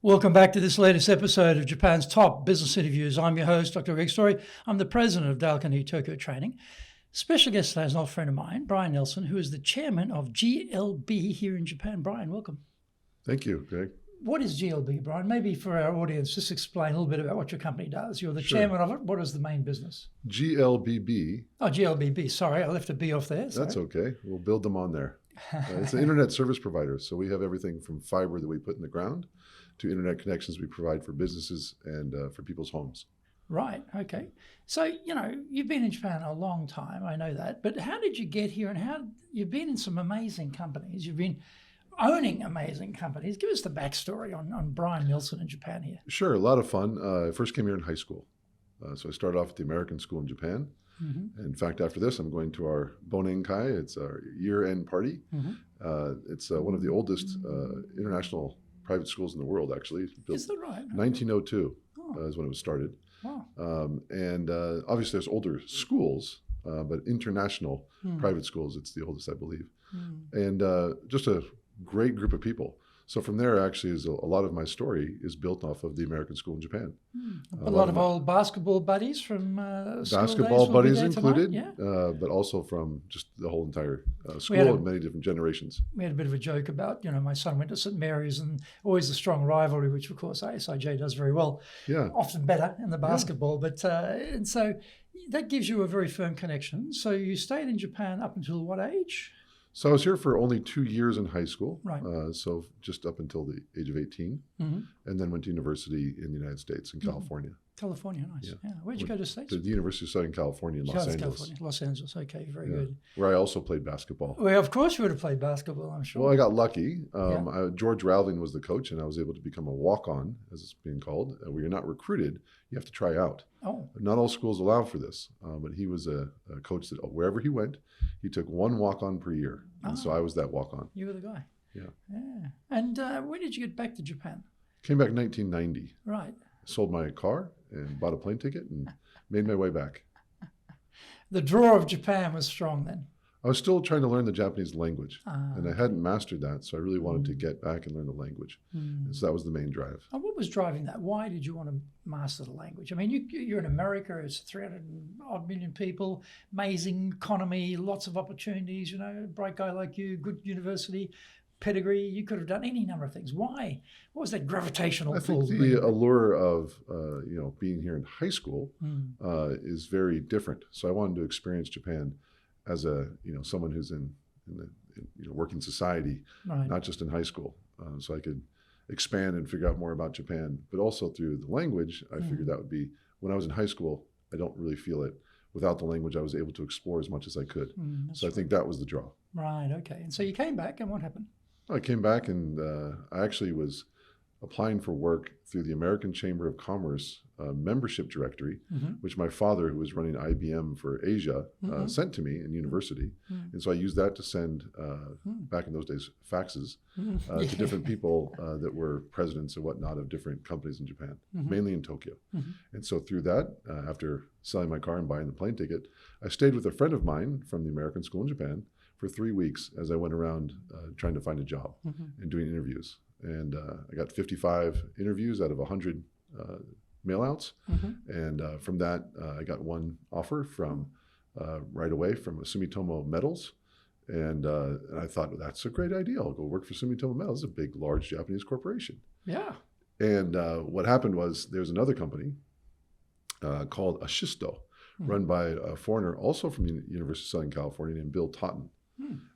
Welcome back to this latest episode of Japan's Top Business Interviews. I'm your host, Dr. Greg Story. I'm the president of Dalkani Tokyo Training. Special guest today is an old friend of mine, Brian Nelson, who is the chairman of GLB here in Japan. Brian, welcome. Thank you, Greg. What is GLB, Brian? Maybe for our audience, just explain a little bit about what your company does. You're the chairman of it. What is the main business? GLBB. Oh, GLBB. Sorry, I left a B off there. Sorry. That's okay. We'll build them on there. It's an internet service provider. So we have everything from fiber that we put in the ground to internet connections we provide for businesses and for people's homes. Right. Okay. So, you've been in Japan a long time. I know that. But how did you get here, and how you've been in some amazing companies? You've been owning amazing companies. Give us the backstory on Brian Nelson in Japan here. Sure. A lot of fun. I first came here in high school. So I started off at the American school in Japan. Mm-hmm. In fact, after this, I'm going to our Bonenkai. It's our year-end party. Mm-hmm. It's one of the oldest international private schools in the world, actually. Built Is that right? 1902 is when it was started. Wow. And obviously there's older schools, but international private schools, it's the oldest, I believe. And just a great group of people. So from there, actually, is a lot of my story is built off of the American school in Japan. A lot of old basketball buddies from basketball buddies included, yeah? But also from just the whole entire school and many different generations. We had a bit of a joke about, my son went to St. Mary's and always a strong rivalry, which of course ASIJ does very well. Yeah, often better in the basketball, but and so that gives you a very firm connection. So you stayed in Japan up until what age? So I was here for only 2 years in high school, right. So just up until the age of 18, and then went to university in the United States in California. California, nice. Yeah. Where'd you go to States? To the University of Southern California in Los Angeles. California, Los Angeles, okay, very good. Where I also played basketball. Well, of course you would have played basketball, I'm sure. Well, I got lucky. George Raveling was the coach, and I was able to become a walk-on, as it's being called, where you're not recruited, you have to try out. Oh. Not all schools allow for this, but he was a coach that wherever he went, he took one walk-on per year. And so I was that walk-on. You were the guy. Yeah. And when did you get back to Japan? Came back in 1990. Right. Sold my car and bought a plane ticket and made my way back. The draw of Japan was strong then. I was still trying to learn the Japanese language, and I hadn't mastered that, so I really wanted to get back and learn the language. And so that was the main drive. And what was driving that? Why did you want to master the language? I mean, you're in America, it's 300-odd million people, amazing economy, lots of opportunities, a bright guy like you, good university, pedigree, you could have done any number of things. Why? What was that gravitational pull? I think the allure of being here in high school is very different. So I wanted to experience Japan as a someone who's in the working society, right. Not just in high school. So I could expand and figure out more about Japan, but also through the language. I figured that would be when I was in high school. I don't really feel it. Without the language, I was able to explore as much as I could. So I think that was the draw. Right. Okay. And so you came back, and what happened? I came back, and I actually was applying for work through the American Chamber of Commerce membership directory, which my father, who was running IBM for Asia, sent to me in university. And so I used that to send, back in those days, faxes to different people that were presidents and whatnot of different companies in Japan, mainly in Tokyo. And so through that, after selling my car and buying the plane ticket, I stayed with a friend of mine from the American school in Japan for 3 weeks as I went around trying to find a job and doing interviews. And I got 55 interviews out of 100 mail-outs. And from that, I got one offer from right away from Sumitomo Metals. And I thought, well, that's a great idea. I'll go work for Sumitomo Metals. It's a big, large Japanese corporation. Yeah. And what happened was there's another company called Ashisto, run by a foreigner also from the University of Southern California named Bill Totten.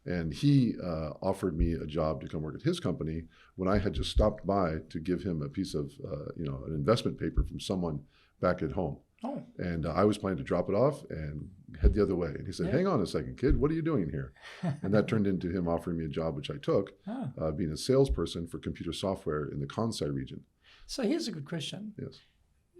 And he offered me a job to come work at his company when I had just stopped by to give him a piece of, an investment paper from someone back at home. Oh. And I was planning to drop it off and head the other way. And he said, hang on a second, kid, what are you doing here? And that turned into him offering me a job, which I took, being a salesperson for computer software in the Kansai region. So here's a good question. Yes.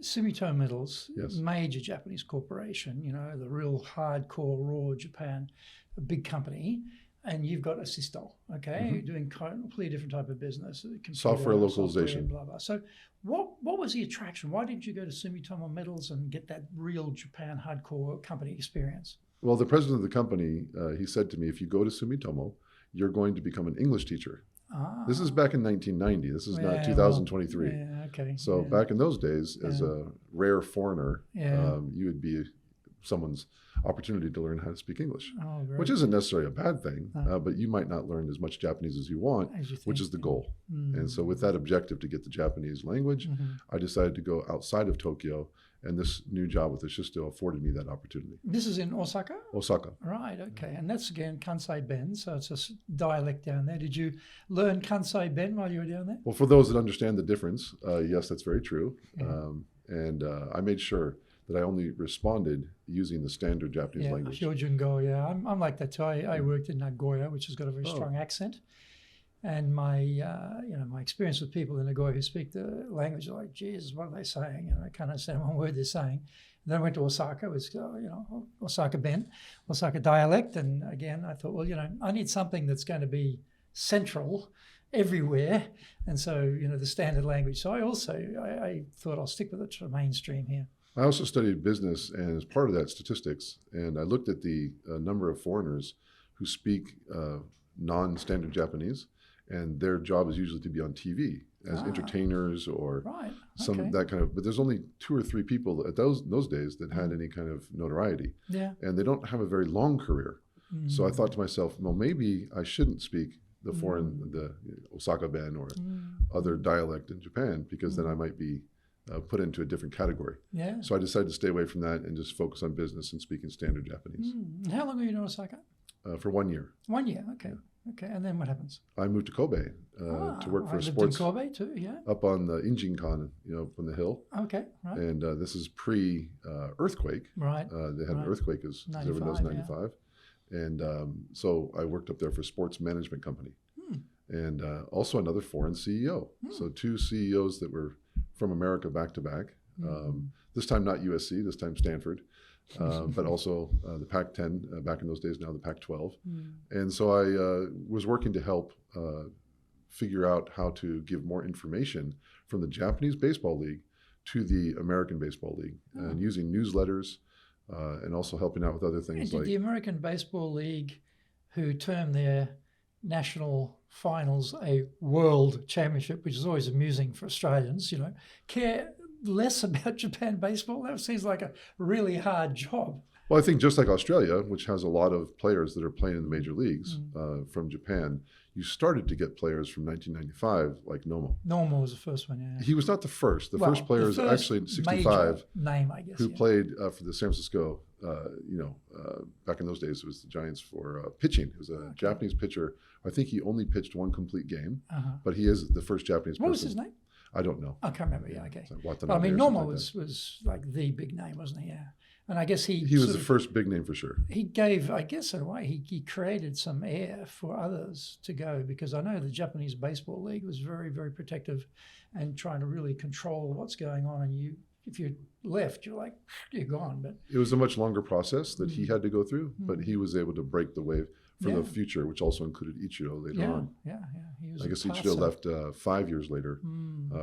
Sumitomo Metals, major Japanese corporation, the real hardcore, raw Japan, a big company, and you've got Asisto, okay? You're doing completely different type of business. Software localization. Blah, blah. So what was the attraction? Why did you go to Sumitomo Metals and get that real Japan hardcore company experience? Well, the president of the company, he said to me, if you go to Sumitomo, you're going to become an English teacher. Ah. This is back in 1990. This is not Yeah, 2023. Well, yeah, okay. So yeah. back in those days, as a rare foreigner, Yeah. you would be someone's opportunity to learn how to speak English, Oh, great. which isn't necessarily a bad thing, No. but you might not learn as much Japanese as you want, As you which think, is the yeah. goal. And so with that objective to get the Japanese language, I decided to go outside of Tokyo, and this new job with the Shisto afforded me that opportunity. This is in Osaka? Osaka. Right, okay. And that's again Kansai Ben, so it's a dialect down there. Did you learn Kansai Ben while you were down there? Well, for those that understand the difference, yes, that's very true. Yeah. I made sure that I only responded using the standard Japanese language. Hyojungo, yeah. I'm like that too. I worked in Nagoya, which has got a very strong accent. And my my experience with people in Nagoya who speak the language are like, geez, what are they saying? I can't understand one word they're saying. And then I went to Osaka, it was Osaka Ben, Osaka dialect, and again I thought, well, I need something that's going to be central everywhere, and so the standard language. So I thought I'll stick with it to the mainstream here. I also studied business, and as part of that, statistics. And I looked at the number of foreigners who speak non-standard Japanese, and their job is usually to be on TV as entertainers or that kind of. But there's only 2 or 3 people at those days that had any kind of notoriety. Yeah. And they don't have a very long career. So I thought to myself, well, maybe I shouldn't speak the the Osaka Ben or other dialect in Japan, because then I might be put into a different category. Yeah. So I decided to stay away from that and just focus on business and speaking standard Japanese. And how long were you in Osaka? For 1 year. 1 year, okay. Okay, and then what happens? I moved to Kobe to work for I lived sports. in Kobe too, yeah. Up on the Injinkan, up on the hill. Okay, right. And this is pre-earthquake. Right. They had an earthquake, as everyone knows, 95. And so I worked up there for a sports management company. And also another foreign CEO. So 2 CEOs that were from America back to back. This time not USC, this time Stanford. But also the Pac-10 back in those days, now the Pac-12. And so I was working to help figure out how to give more information from the Japanese Baseball League to the American Baseball League, and using newsletters and also helping out with other things. Did the American Baseball League, who term their national finals a world championship, which is always amusing for Australians, care less about Japan baseball? That seems like a really hard job. Well, I think just like Australia, which has a lot of players that are playing in the major leagues from Japan, you started to get players from 1995, like Nomo. Nomo was the first one, yeah. He was not the first. The first player is actually 65, name, I guess, who played for the San Francisco. Back in those days, it was the Giants for pitching. It was a Japanese pitcher. I think he only pitched 1 complete game, but he is the first Japanese person. What was his name? I don't know. I can't remember. Yeah, okay. Like I mean, Nomo was like the big name, wasn't he? Yeah. And I guess he was the first big name for sure. He gave, I guess, in a way, he created some air for others to go, because I know the Japanese Baseball League was very, very protective and trying to really control what's going on. And if you left, you're gone. But it was a much longer process that he had to go through, but he was able to break the wave for the future, which also included Ichiro later on. Yeah. He was I guess Ichiro left 5 years later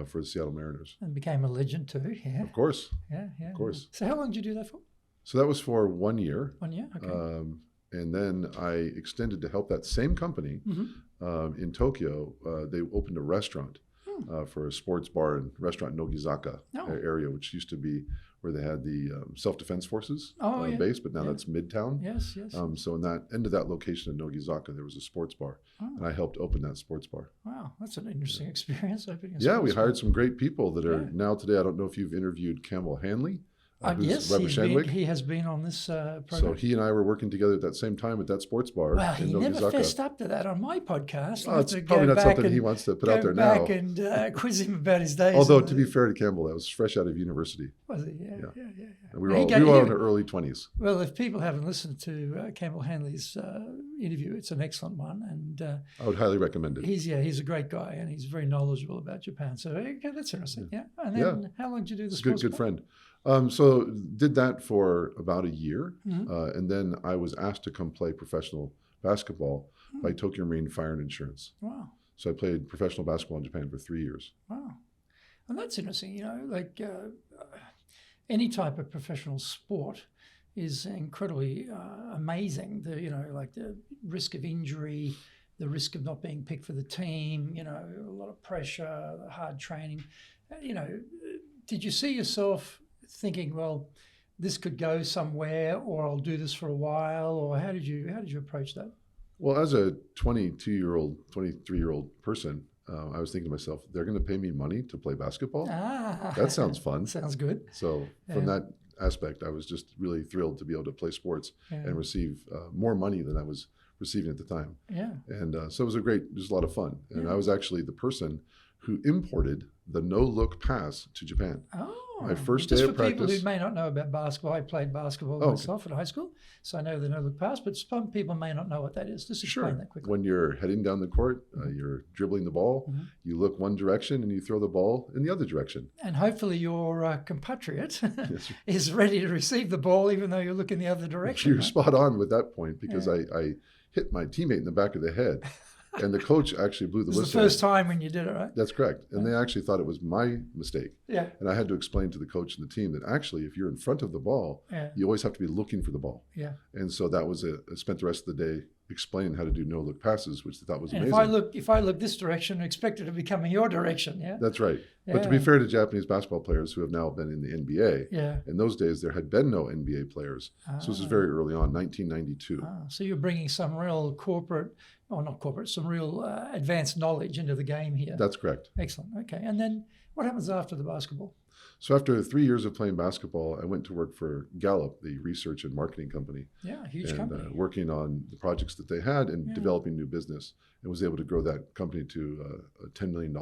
for the Seattle Mariners. And became a legend too, yeah. Of course. Yeah. Of course. So how long did you do that for? So that was for 1 year. 1 year, okay. And then I extended to help that same company in Tokyo. They opened a restaurant for a sports bar and restaurant in Nogizaka area, which used to be where they had the self-defense forces base, but now that's Midtown. Yes. So in that end of that location in Nogizaka, there was a sports bar, and I helped open that sports bar. Wow, that's an interesting experience. We hired some great people that are now today. I don't know if you've interviewed Campbell Hanley. Yes, he has been on this program. So he and I were working together at that same time at that sports bar. Well, he in never Nogizaka. fessed up to that on my podcast. Well, it's probably not something he wants to put out there now. Go back and quiz him about his days. Although, to be fair to Campbell, that was fresh out of university. Was he? Yeah. And we were all in our early 20s. Well, if people haven't listened to Campbell Hanley's interview, it's an excellent one. And I would highly recommend it. He's a great guy, and he's very knowledgeable about Japan. So that's interesting. Yeah. And then how long did you do the sports? Good friend. So did that for about a year, and then I was asked to come play professional basketball by Tokyo Marine Fire and Insurance. Wow! So I played professional basketball in Japan for 3 years. Wow, and that's interesting. Any type of professional sport is incredibly amazing. The risk of injury, the risk of not being picked for the team, a lot of pressure, hard training. Did you see yourself thinking, well, this could go somewhere, or I'll do this for a while, or how did you approach that? Well, as a 22-year-old, 23-year-old person, I was thinking to myself, they're going to pay me money to play basketball? That sounds fun. Sounds good. So from that aspect, I was just really thrilled to be able to play sports and receive more money than I was receiving at the time. Yeah. And so it was a lot of fun. And I was actually the person who imported the no-look pass to Japan. Oh, my first day of practice. practice. People who may not know about basketball, I played basketball myself at high school, so I know the no-look pass, but some people may not know what that is. Just explain that quickly. When you're heading down the court, you're dribbling the ball, you look one direction and you throw the ball in the other direction. And hopefully your compatriot is ready to receive the ball even though you look in the other direction. You're spot on with that point, because I hit my teammate in the back of the head. And the coach actually blew the whistle. It was the first time when you did it, right? That's correct. And they actually thought it was my mistake. Yeah. And I had to explain to the coach and the team that actually, if you're in front of the ball, you always have to be looking for the ball. Yeah. And so that was I spent the rest of the day explaining how to do no-look passes, which they thought was amazing. If I look this direction, expect it to be coming your direction, yeah? That's right. Yeah. But to be fair to Japanese basketball players who have now been in the NBA, in those days there had been no NBA players. So this was very early on, 1992. So you're bringing some real some real advanced knowledge into the game here. That's correct. Excellent. Okay. And then what happens after the basketball? So after 3 years of playing basketball, I went to work for Gallup, the research and marketing company. Yeah, huge company. Working on the projects that they had and developing new business, and was able to grow that company to $10 million,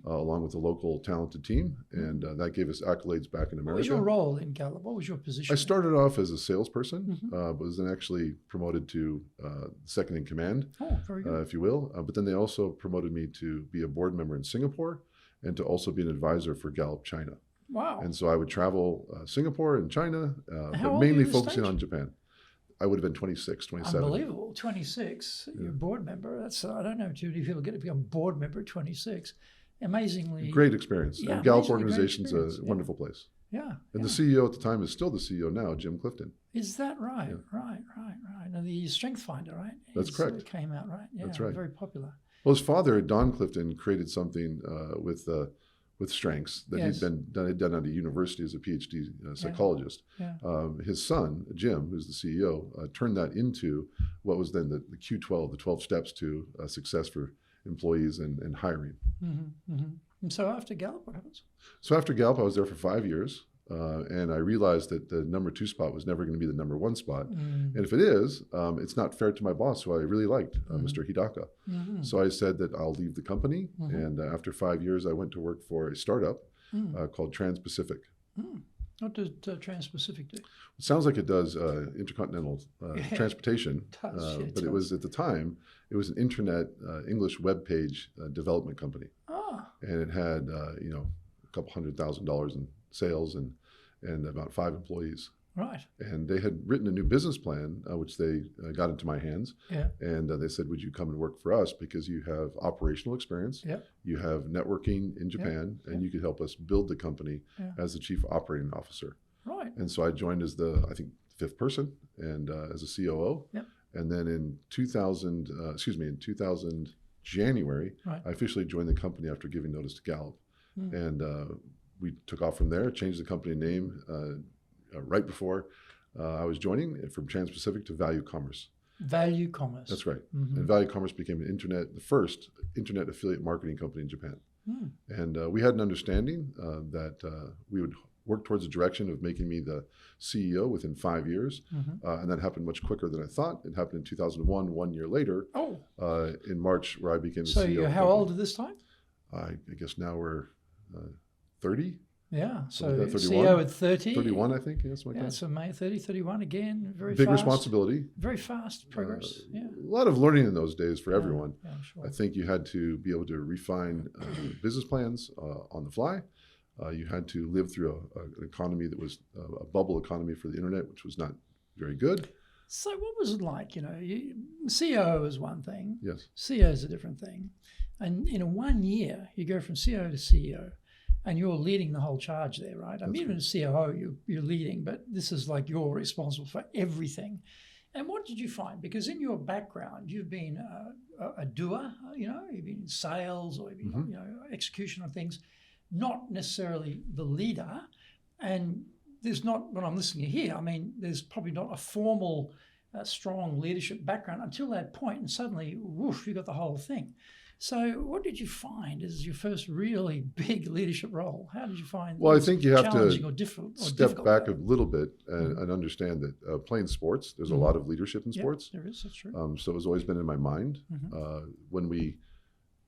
along with a local talented team. And that gave us accolades back in America. What was your role in Gallup? What was your position? I started off as a salesperson, was then actually promoted to second in command, very good. if you will. But then they also promoted me to be a board member in Singapore and to also be an advisor for Gallup China. Wow. And so I would travel Singapore and China, but old mainly were you focusing on Japan. I would have been 26, 27. Unbelievable. 26. You're a board member. That's I don't know too many people get to become board member at 26. Amazingly. Great experience. Yeah, and Gallup organization's a wonderful place. Yeah. And the CEO at the time is still the CEO now, Jim Clifton. Is that right? Yeah. Right. Now the Strength Finder, right? That's correct. It came out, right? Yeah, that's right. Very popular. Well, his father, Don Clifton, created something with strengths that he'd done at a university as a PhD psychologist. Yeah. His son, Jim, who's the CEO, turned that into what was then the Q12, the 12 steps to success for employees and hiring. And so after Gallup, what happens? So after Gallup, I was there for 5 years. And I realized that the number 2 spot was never going to be the number 1 spot. And if it is, it's not fair to my boss, who I really liked, Mr. Hidaka. So I said that I'll leave the company. And after 5 years, I went to work for a startup called Trans-Pacific. What does Trans-Pacific do? It sounds like it does intercontinental transportation. But it was, at the time, it was an internet English web page development company. And it had, a couple $100,000 in sales and about 5 employees. Right. And they had written a new business plan, which they got into my hands. Yeah. And they said, would you come and work for us because you have operational experience, you have networking in Japan, and you could help us build the company as the chief operating officer. Right. And so I joined as the, I think, 5th person and as a COO. And then in 2000 January, I officially joined the company after giving notice to Gallup. And we took off from there, changed the company name right before I was joining, from Trans-Pacific to Value Commerce. Value Commerce. That's right. And Value Commerce became the first internet affiliate marketing company in Japan. And we had an understanding that we would work towards the direction of making me the CEO within 5 years. And that happened much quicker than I thought. It happened in 2001, 1 year later, in March, where I became the CEO. So you're how old at this time? I guess now we're 30. Yeah, so 31, CEO at 30. 31, I think. Yes, yeah, so May 30, 31 again, very big fast. responsibility. Very fast progress. A lot of learning in those days for everyone. Yeah, sure. I think you had to be able to refine business plans on the fly. You had to live through an economy that was a bubble economy for the internet, which was not very good. So what was it like? CEO is one thing. Yes. CEO is a different thing. And in 1 year, you go from CEO to CEO. And you're leading the whole charge there, right? I mean, even as COO, you're leading, but this is like you're responsible for everything. And what did you find? Because in your background, you've been a doer, you've been in sales or you've been, execution of things, not necessarily the leader. And there's not, when I'm listening to here, I mean, there's probably not a formal, strong leadership background until that point, and suddenly, woof, you got the whole thing. So what did you find as your first really big leadership role? How did you find Well, I think you have to step back a little bit and understand that playing sports, there's a lot of leadership in sports. There is, that's true. So it's always been in my mind. When we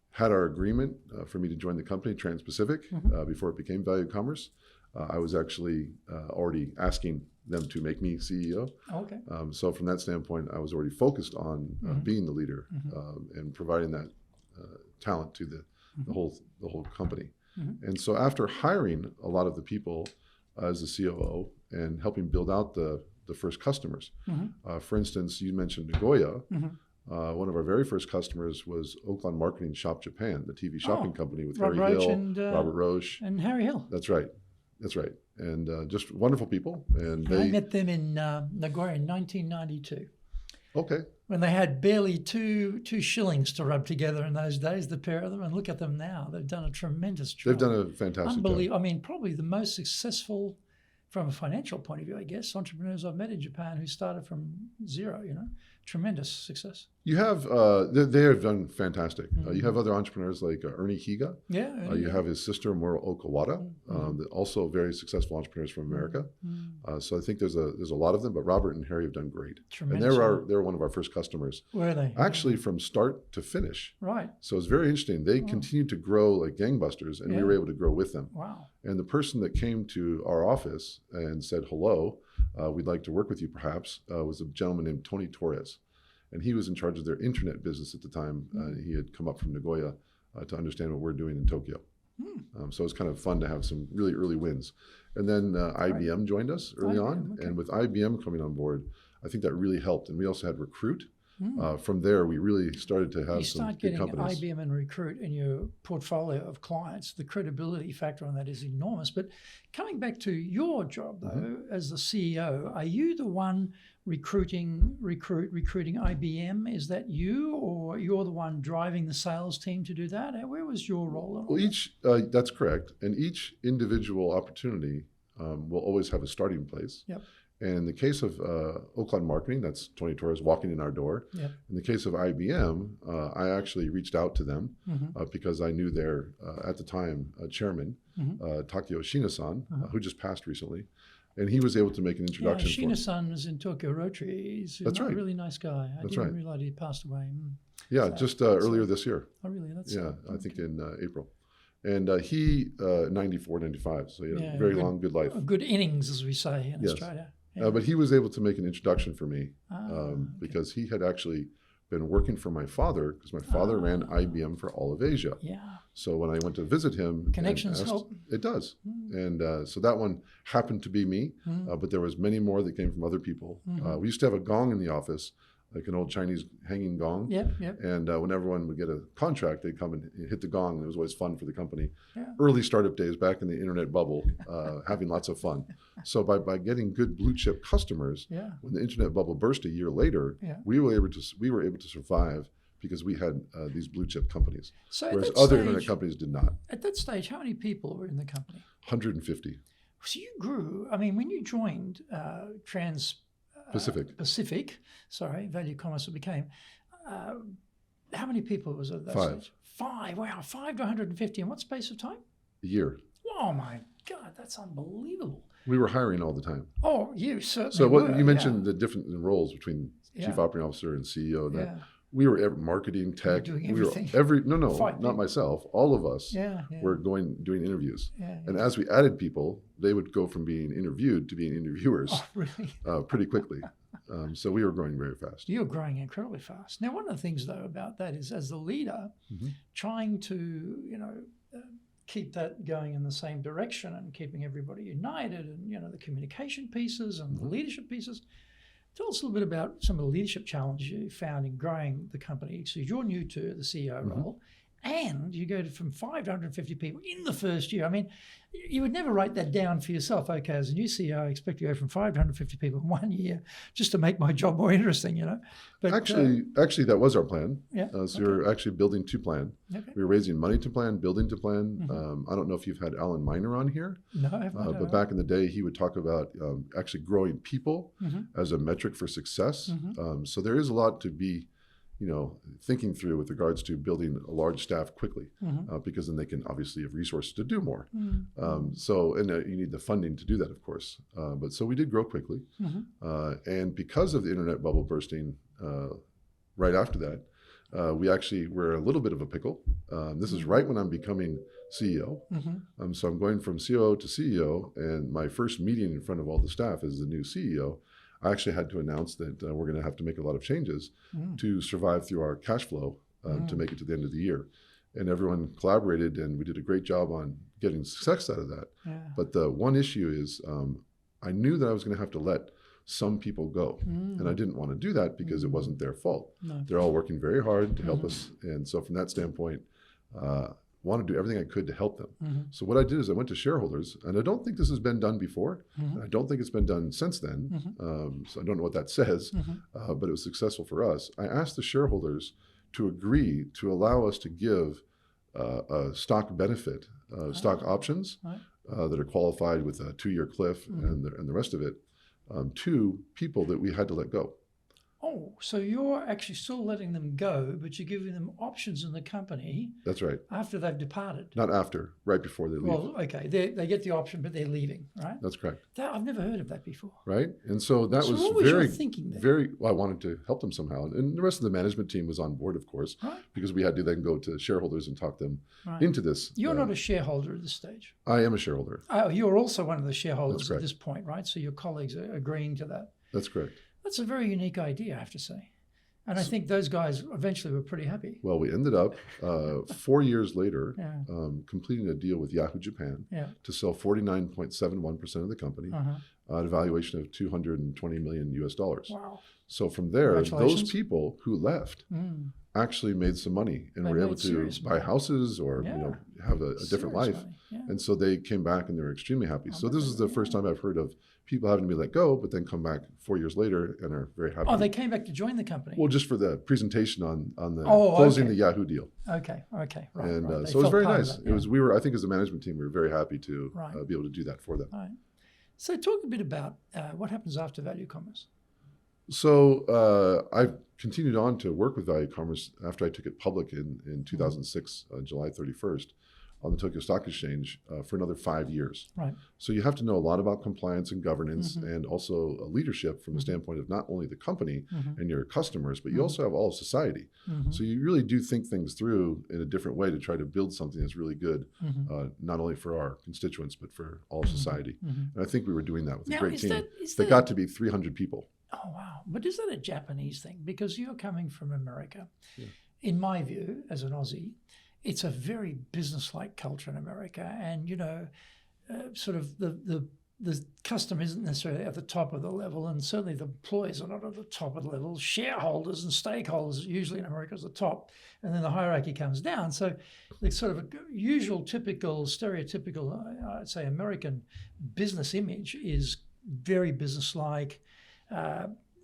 had our agreement for me to join the company, Trans-Pacific, before it became Value Commerce, I was actually already asking them to make me CEO. Okay. So from that standpoint, I was already focused on being the leader and providing that talent to the whole company. And so after hiring a lot of the people as the COO and helping build out the first customers, for instance, you mentioned Nagoya. One of our very first customers was Oakland Marketing Shop Japan, the TV shopping company with Rob Harry Roach Hill, and, Robert Roche. And Harry Hill. That's right. That's right. And just wonderful people. And I met them in Nagoya in 1992. Okay. When they had barely two shillings to rub together in those days, the pair of them, and look at them now. They've done a tremendous job. They've done a fantastic job. I mean, probably the most successful, from a financial point of view, I guess, entrepreneurs I've met in Japan who started from zero, tremendous success. You have, they have done fantastic. You have other entrepreneurs like Ernie Higa. Yeah. You have his sister, Moro Okawada, also very successful entrepreneurs from America. So I think there's a lot of them, but Robert and Harry have done great. Tremendous. And they were one of our first customers. Where are they? Actually, from start to finish. Right. So it's very interesting. They continued to grow like gangbusters, and we were able to grow with them. Wow. And the person that came to our office and said, hello, we'd like to work with you perhaps, was a gentleman named Tony Torres. And he was in charge of their internet business at the time. He had come up from Nagoya to understand what we're doing in Tokyo. So it's kind of fun to have some really early wins. And then IBM joined us early on. Okay. And with IBM coming on board, I think that really helped. And we also had Recruit. From there, we really started to have some good companies. IBM and Recruit in your portfolio of clients. The credibility factor on that is enormous. But coming back to your job, though, as the CEO, are you the one recruiting IBM? Is that you, or you're the one driving the sales team to do that? Where was your role? Well, that's correct. And each individual opportunity will always have a starting place. Yep. And in the case of Oakland Marketing, that's Tony Torres walking in our door. Yep. In the case of IBM, I actually reached out to them because I knew their, at the time, chairman, Takeo Shina-san, who just passed recently. And he was able to make an introduction. Yeah, Shina-san was in Tokyo Rotary. He's a really nice guy. I didn't realize he passed away. Yeah, just earlier this year. Oh, really? That's I think in April. And he, 94, 95, so he had a very long, good life. Good innings, as we say in Australia. Yeah. But he was able to make an introduction for me because he had actually been working for my father, because my father ran IBM for all of Asia. Yeah. So when I went to visit him, connections help. It does. And so that one happened to be me, but there was many more that came from other people. We used to have a gong in the office, like an old Chinese hanging gong. Yep. And when everyone would get a contract, they'd come and hit the gong. And it was always fun for the company. Yeah. Early startup days back in the internet bubble, having lots of fun. So by getting good blue chip customers, when the internet bubble burst a year later, we were able to survive because we had these blue chip companies, whereas other internet companies did not. At that stage, how many people were in the company? 150. So you grew. I mean, when you joined Pacific, Value Commerce it became. How many people was it at that 5. stage? 5. Wow, 5 to 150 in what space of time? A year. Oh my God, that's unbelievable. We were hiring all the time. Oh, you certainly So were. You mentioned the different roles between chief operating officer and CEO. And we were marketing, tech. Doing everything. Not myself. All of us were doing interviews. And as we added people, they would go from being interviewed to being interviewers. Oh, really? Pretty quickly. So we were growing very fast. You're growing incredibly fast. Now, one of the things, though, about that is as the leader, trying to, keep that going in the same direction and keeping everybody united and, the communication pieces and the leadership pieces. Tell us a little bit about some of the leadership challenges you found in growing the company. So you're new to the CEO role, and you go from 5 to 150 people in the first year. I mean, you would never write that down for yourself. Okay, as a new CEO, I expect to go from 5 to 150 people in 1 year just to make my job more interesting, you know. But Actually, that was our plan. Yeah, So we were actually building to plan. Okay. We were raising money to plan, building to plan. I don't know if you've had Alan Miner on here. No, I have not. But back in the day, he would talk about actually growing people as a metric for success. So there is a lot to be, you know, thinking through with regards to building a large staff quickly, because then they can obviously have resources to do more. You need the funding to do that, of course. But so we did grow quickly. And because of the internet bubble bursting right after that, we actually were a little bit of a pickle. This is right when I'm becoming CEO. So I'm going from COO to CEO, and my first meeting in front of all the staff as the new CEO, I actually had to announce that we're going to have to make a lot of changes to survive through our cash flow to make it to the end of the year. And everyone collaborated, and we did a great job on getting success out of that. Yeah. But the one issue is I knew that I was going to have to let some people go. And I didn't want to do that because it wasn't their fault. No. They're all working very hard to help us. And so from that standpoint, want to do everything I could to help them. So what I did is I went to shareholders, and I don't think this has been done before. I don't think it's been done since then. So I don't know what that says, but it was successful for us. I asked the shareholders to agree to allow us to give a stock benefit, stock options that are qualified with a 2-year cliff and the rest of it to people that we had to let go. Oh, so you're actually still letting them go, but you're giving them options in the company. That's right. After they've departed. Not after, right before they leave. Well, okay, they get the option, but they're leaving, right? That's correct. I've never heard of that before. Right, and so that was what was your thinking there? Well, I wanted to help them somehow, and the rest of the management team was on board, of course, because we had to then go to shareholders and talk them into this. You're not a shareholder at this stage. I am a shareholder. Oh, you're also one of the shareholders at this point, right? So your colleagues are agreeing to that. That's correct. That's a very unique idea, I have to say. And I think those guys eventually were pretty happy. Well, we ended up 4 years later completing a deal with Yahoo Japan to sell 49.71% of the company at a valuation of $220 million US. Wow. So from there, those people who left actually made some money and were able to buy houses or have a different life. And so they came back and they were extremely happy. So this is the first time I've heard of people having to be let go, but then come back 4 years later and are very happy. Oh, they came back to join the company? Well, just for the presentation on the closing the Yahoo deal. Okay, right. And so it was very nice. It was. I think as a management team, we were very happy to be able to do that for them. Right. So talk a bit about what happens after Value Commerce. So I've continued on to work with Value Commerce after I took it public in 2006, July 31st, on the Tokyo Stock Exchange for another 5 years. Right. So you have to know a lot about compliance and governance and also leadership from the standpoint of not only the company and your customers, but you also have all of society. So you really do think things through in a different way to try to build something that's really good, not only for our constituents, but for all of society. And I think we were doing that with a great team. That got to be 300 people. Oh, wow. But is that a Japanese thing? Because you're coming from America. Yeah. In my view, as an Aussie, it's a very business-like culture in America. And, sort of the customer isn't necessarily at the top of the level, and certainly the employees are not at the top of the level. Shareholders and stakeholders usually in America is the top, and then the hierarchy comes down. So the sort of a usual, typical, stereotypical, I'd say, American business image is very business-like.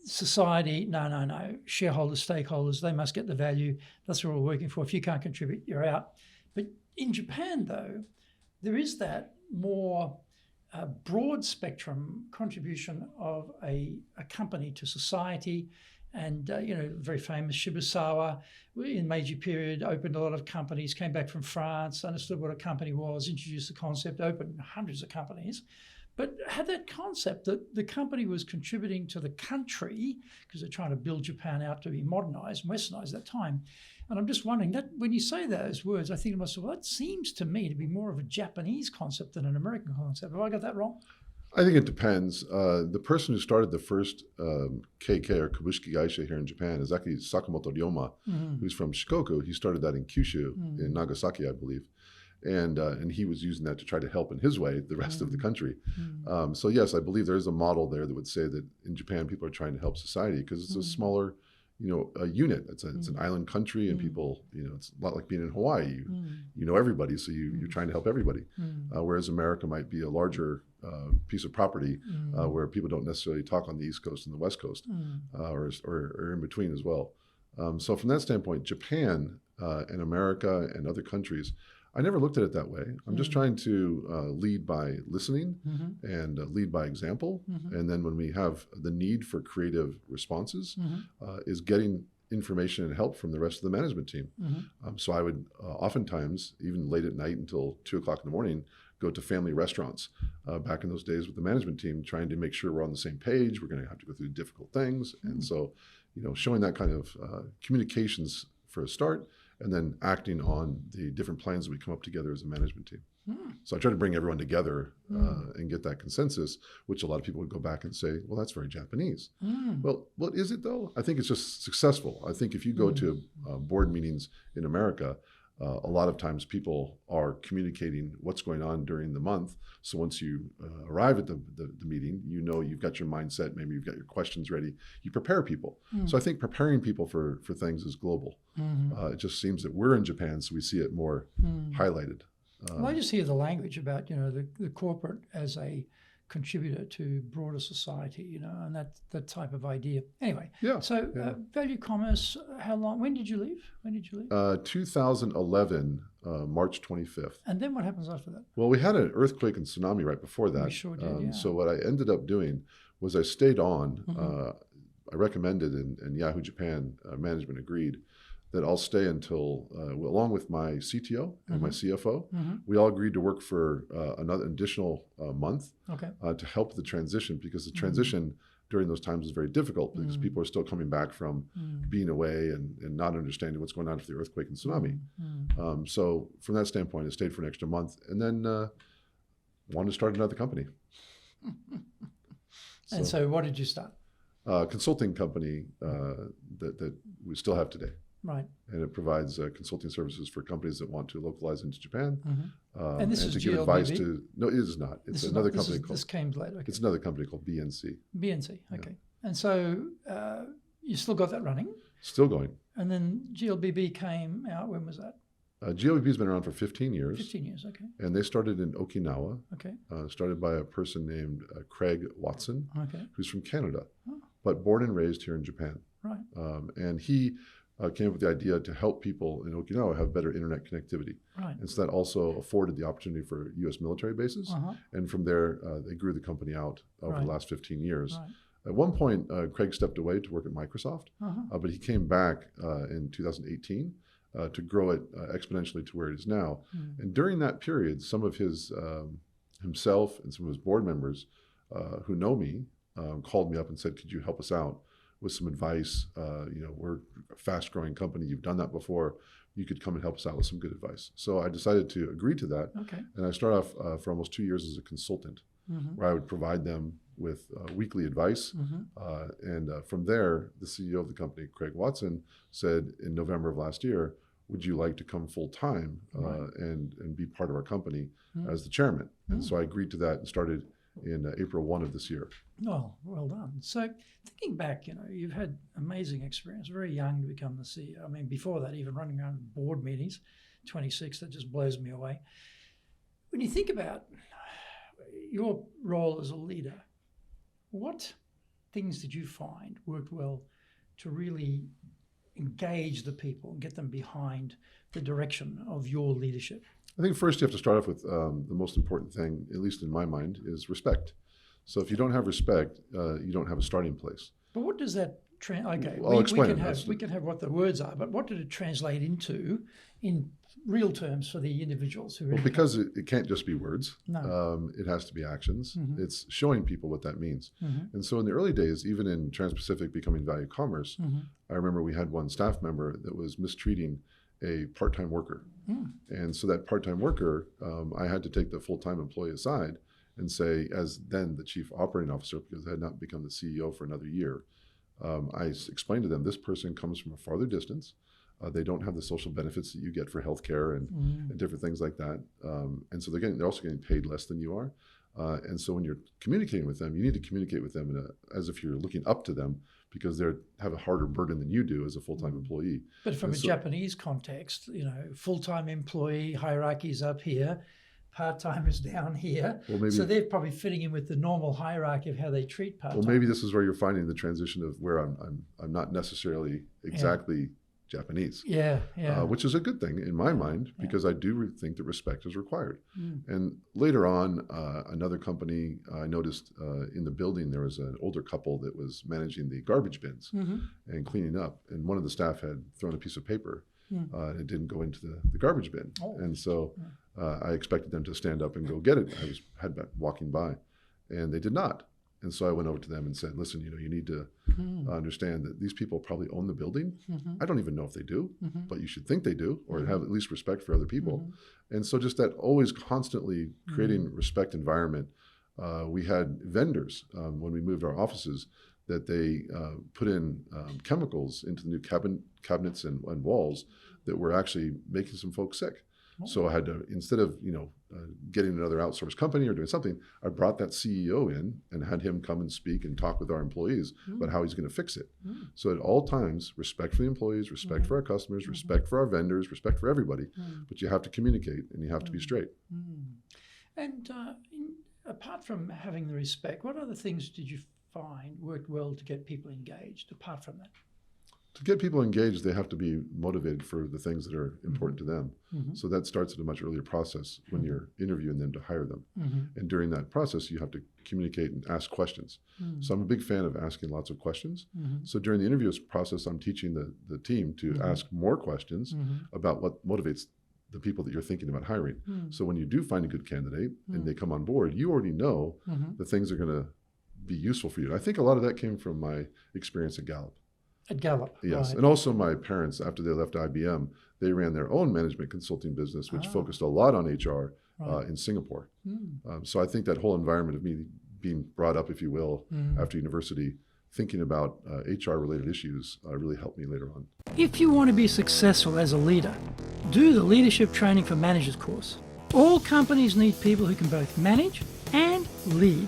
Society, no. Shareholders, stakeholders, they must get the value. That's what we're working for. If you can't contribute, you're out. But in Japan, though, there is that more broad spectrum contribution of a company to society. And, very famous Shibusawa in Meiji period opened a lot of companies, came back from France, understood what a company was, introduced the concept, opened hundreds of companies. But had that concept that the company was contributing to the country because they're trying to build Japan out to be modernized and westernized at that time. And I'm just wondering that when you say those words, I think to myself, well, that seems to me to be more of a Japanese concept than an American concept. Have I got that wrong? I think it depends. The person who started the first KK or Kabushiki Gaisha here in Japan is actually Sakamoto Ryoma, who's from Shikoku. He started that in Kyushu, in Nagasaki, I believe. And he was using that to try to help in his way the rest of the country. So yes, I believe there is a model there that would say that in Japan people are trying to help society because it's a smaller a unit. It's an island country, and people, it's a lot like being in Hawaii. You know everybody, so you're trying to help everybody. Whereas America might be a larger piece of property where people don't necessarily talk on the East Coast and the West Coast, or in between as well. So from that standpoint, Japan and America and other countries, I never looked at it that way. I'm just trying to lead by listening and lead by example. And then when we have the need for creative responses, is getting information and help from the rest of the management team. So I would oftentimes, even late at night until 2 o'clock in the morning, go to family restaurants back in those days with the management team, trying to make sure we're on the same page. We're going to have to go through difficult things. And so, showing that kind of communications for a start, and then acting on the different plans that we come up together as a management team. So I try to bring everyone together and get that consensus, which a lot of people would go back and say, well, that's very Japanese. Well, is it though? I think it's just successful. I think if you go to board meetings in America, a lot of times people are communicating what's going on during the month. So once you arrive at the meeting, you've got your mindset, maybe you've got your questions ready, you prepare people. So I think preparing people for things is global. It just seems that we're in Japan, so we see it more highlighted. Well, I just hear the language about, the corporate as a contributor to broader society, and that type of idea. Anyway, so value commerce, how long, when did you leave? 2011, March 25th. And then what happens after that? Well, we had an earthquake and tsunami right before that. We sure did, So what I ended up doing was I stayed on. I recommended, and Yahoo Japan management agreed, that I'll stay until, along with my CTO and my CFO, we all agreed to work for another additional month to help the transition, because the transition during those times is very difficult because people are still coming back from being away and not understanding what's going on with the earthquake and tsunami. So from that standpoint, I stayed for an extra month and then wanted to start another company. And so what did you start? Consulting company that we still have today. Right. And it provides consulting services for companies that want to localize into Japan. And this is to give GLBB? advice to, no, it is not. It's another company called, this came later. Okay. it's another company called BNC. BNC, okay. And so you still got that running? Still going. And then GLBB came out, when was that? GLBB has been around for 15 years. 15 years, okay. And they started in Okinawa. Okay. Started by a person named Craig Watson, who's from Canada, Oh. but born and raised here in Japan. Right. And he came up with the idea to help people in Okinawa have better internet connectivity. Right. And so that also afforded the opportunity for U.S. military bases. And from there, they grew the company out over the last 15 years. Right. At one point, Craig stepped away to work at Microsoft, but he came back in 2018 to grow it exponentially to where it is now. And during that period, some of his himself and some of his board members who know me called me up and said, could you help us out with some advice? We're a fast growing company. You've done that before. You could come and help us out with some good advice. So I decided to agree to that. Okay. And I started off for almost 2 years as a consultant, where I would provide them with weekly advice. And from there, the CEO of the company, Craig Watson, said in November of last year, would you like to come full time and be part of our company as the chairman? And so I agreed to that and started in April 1 of this year. Oh, well done. So thinking back, you've had amazing experience, very young to become the CEO. I mean, before that, even running around board meetings, 26, that just blows me away. When you think about your role as a leader, what things did you find worked well to really engage the people and get them behind the direction of your leadership? I think first you have to start off with the most important thing, at least in my mind, is respect. So if you don't have respect, you don't have a starting place. But what does that I'll explain we can have what the words are, but what did it translate into in real terms for the individuals who? Well, because it can't just be words. No. It has to be actions. It's showing people what that means. And so in the early days, even in Trans-Pacific becoming Value Commerce, I remember we had one staff member that was mistreating a part-time worker. And so that part-time worker, I had to take the full-time employee aside and say, as then the chief operating officer, because I had not become the CEO for another year, I explained to them, this person comes from a farther distance. They don't have the social benefits that you get for healthcare and different things like that. And so they're also getting paid less than you are. And so when you're communicating with them, you need to communicate with them as if you're looking up to them, because they have a harder burden than you do as a full-time employee. But from a Japanese context, full-time employee, hierarchies up here, part-timers down here. Well, maybe, so they're probably fitting in with the normal hierarchy of how they treat part-time. Well, maybe this is where you're finding the transition of where I'm not necessarily exactly Japanese. Which is a good thing in my mind, because I do think that respect is required. And later on, another company, I noticed in the building there was an older couple that was managing the garbage bins and cleaning up. And one of the staff had thrown a piece of paper and it didn't go into the garbage bin. And so I expected them to stand up and go get it. I had been walking by, and they did not. And so I went over to them and said, listen, you need to understand that these people probably own the building. I don't even know if they do, but you should think they do, or have at least respect for other people. And so just that always constantly creating respect environment. We had vendors when we moved our offices that they put in chemicals into the new cabinets and walls that were actually making some folks sick. So I had to, instead of getting another outsourced company or doing something, I brought that CEO in and had him come and speak and talk with our employees about how he's going to fix it. So at all times, respect for the employees, respect for our customers, respect for our vendors, respect for everybody. But you have to communicate and you have to be straight. And apart from having the respect, what other things did you find worked well to get people engaged apart from that? To get people engaged, they have to be motivated for the things that are important to them. So that starts at a much earlier process when you're interviewing them to hire them. And during that process, you have to communicate and ask questions. So I'm a big fan of asking lots of questions. So during the interview process, I'm teaching the team to ask more questions about what motivates the people that you're thinking about hiring. So when you do find a good candidate and they come on board, you already know the things that are going to be useful for you. And I think a lot of that came from my experience at Gallup. At Gallup. Yes. Right. And also my parents, after they left IBM, they ran their own management consulting business, which focused a lot on HR in Singapore. So I think that whole environment of me being brought up, if you will, after university, thinking about HR-related issues really helped me later on. If you want to be successful as a leader, do the Leadership Training for Managers course. All companies need people who can both manage and lead.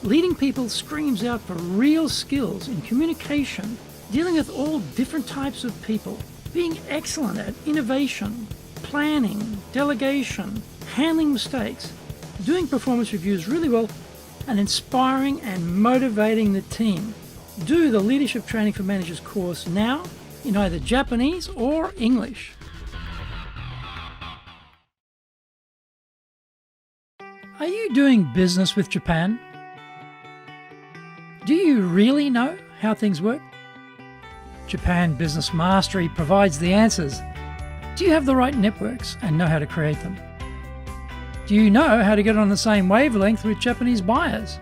Leading people screams out for real skills in communication, dealing with all different types of people, being excellent at innovation, planning, delegation, handling mistakes, doing performance reviews really well, and inspiring and motivating the team. Do the Leadership Training for Managers course now in either Japanese or English. Are you doing business with Japan? Do you really know how things work? Japan Business Mastery provides the answers. Do you have the right networks and know how to create them? Do you know how to get on the same wavelength with Japanese buyers?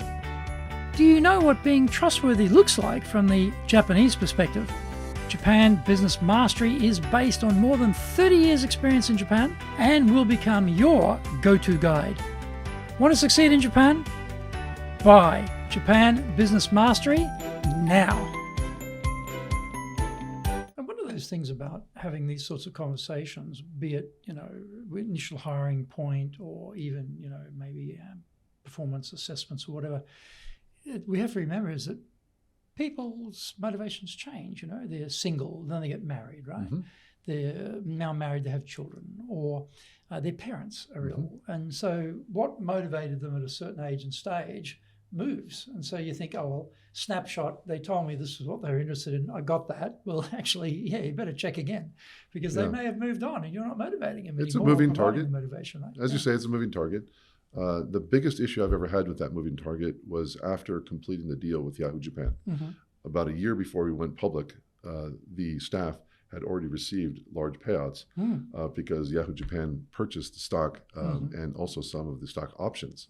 Do you know what being trustworthy looks like from the Japanese perspective? Japan Business Mastery is based on more than 30 years' experience in Japan and will become your go-to guide. Want to succeed in Japan? Buy Japan Business Mastery now. Things about having these sorts of conversations, be it initial hiring point or even maybe performance assessments or whatever, we have to remember is that people's motivations change. They're single, then they get married, right? They're now married, they have children, or their parents are ill, and so what motivated them at a certain age and stage moves. And so you think, oh, well, snapshot, they told me this is what they're interested in. I got that. Well, actually, you better check again because they may have moved on and you're not motivating them anymore. It's a moving target. Motivation, right? As you say, it's a moving target. The biggest issue I've ever had with that moving target was after completing the deal with Yahoo Japan. About a year before we went public, the staff had already received large payouts because Yahoo Japan purchased the stock and also some of the stock options.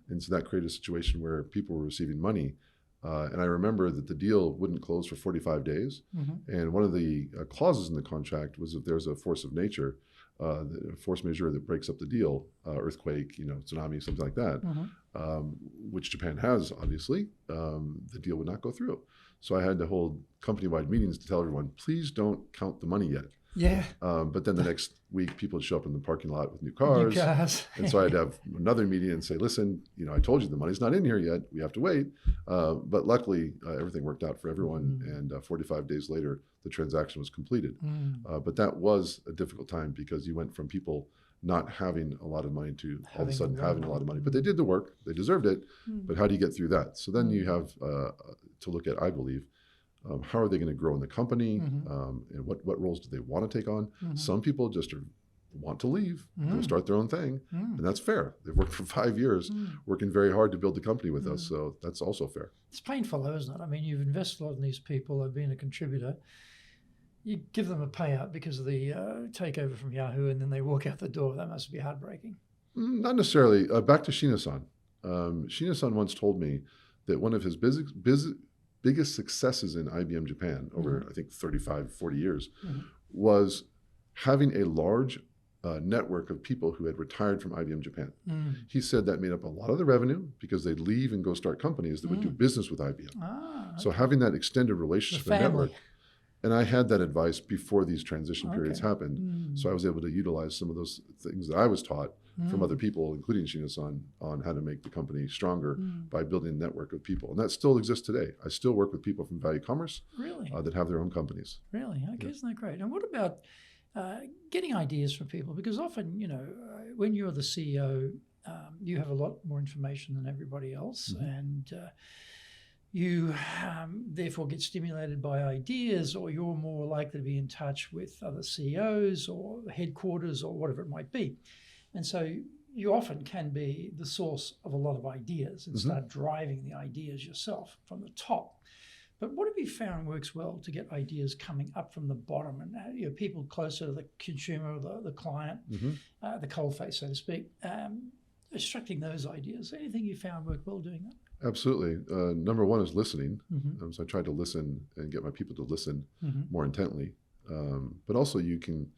And so that created a situation where people were receiving money. And I remember that the deal wouldn't close for 45 days. And one of the clauses in the contract was if there's a force of nature, a force majeure that breaks up the deal, earthquake, tsunami, something like that, which Japan has, obviously, the deal would not go through. So I had to hold company-wide meetings to tell everyone, please don't count the money yet. Yeah. But then the next week, people would show up in the parking lot with new New cars. cars. And so I'd have another meeting and say, listen, I told you the money's not in here yet. We have to wait. But luckily, everything worked out for everyone. And 45 days later, the transaction was completed. But that was a difficult time because you went from people not having a lot of money to all of a sudden having a lot of money. But they did the work. They deserved it. But how do you get through that? So then you have to look at, I believe, how are they going to grow in the company? And what roles do they want to take on? Some people just want to leave, go start their own thing. And that's fair. They've worked for 5 years, working very hard to build the company with us. So that's also fair. It's painful though, isn't it? I mean, you've invested a lot in these people. They've been a contributor. You give them a payout because of the takeover from Yahoo, and then they walk out the door. That must be heartbreaking. Not necessarily. Back to Shina-san. Shina-san once told me that one of his biggest successes in IBM Japan over, I think, 35, 40 years was having a large network of people who had retired from IBM Japan. He said that made up a lot of the revenue because they'd leave and go start companies that would do business with IBM. Okay. So having that extended relationship and network. And I had that advice before these transition periods happened. So I was able to utilize some of those things that I was taught from other people, including Shina-san, on how to make the company stronger by building a network of people. And that still exists today. I still work with people from Value Commerce that have their own companies. Really? Okay, isn't that great? And what about getting ideas from people? Because often, when you're the CEO, you have a lot more information than everybody else. And you therefore get stimulated by ideas, or you're more likely to be in touch with other CEOs or headquarters or whatever it might be. And so you often can be the source of a lot of ideas and start driving the ideas yourself from the top. But what have you found works well to get ideas coming up from the bottom and people closer to the consumer, the client, the coalface, so to speak, extracting those ideas? Anything you found work well doing that? Absolutely. Number one is listening. So I tried to listen and get my people to listen more intently. But also you can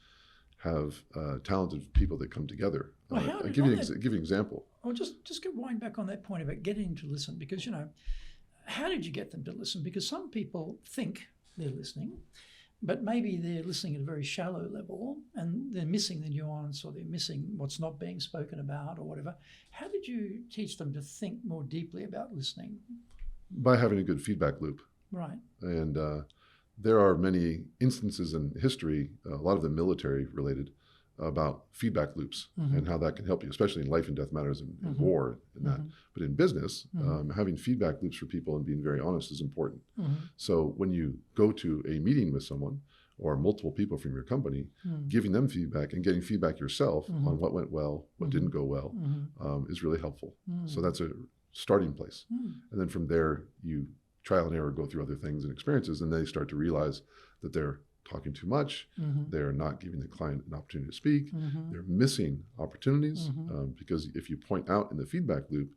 have talented people that come together. I'll give you an example. Well, just wind back on that point about getting to listen, because, how did you get them to listen? Because some people think they're listening, but maybe they're listening at a very shallow level and they're missing the nuance, or they're missing what's not being spoken about or whatever. How did you teach them to think more deeply about listening? By having a good feedback loop. Right. And there are many instances in history, a lot of them military related, about feedback loops and how that can help you, especially in life and death matters and war and that. But in business, having feedback loops for people and being very honest is important. So when you go to a meeting with someone or multiple people from your company, giving them feedback and getting feedback yourself on what went well, what didn't go well, is really helpful. So that's a starting place. And then from there, you trial and error, go through other things and experiences, and they start to realize that they're talking too much, they're not giving the client an opportunity to speak, they're missing opportunities, because if you point out in the feedback loop,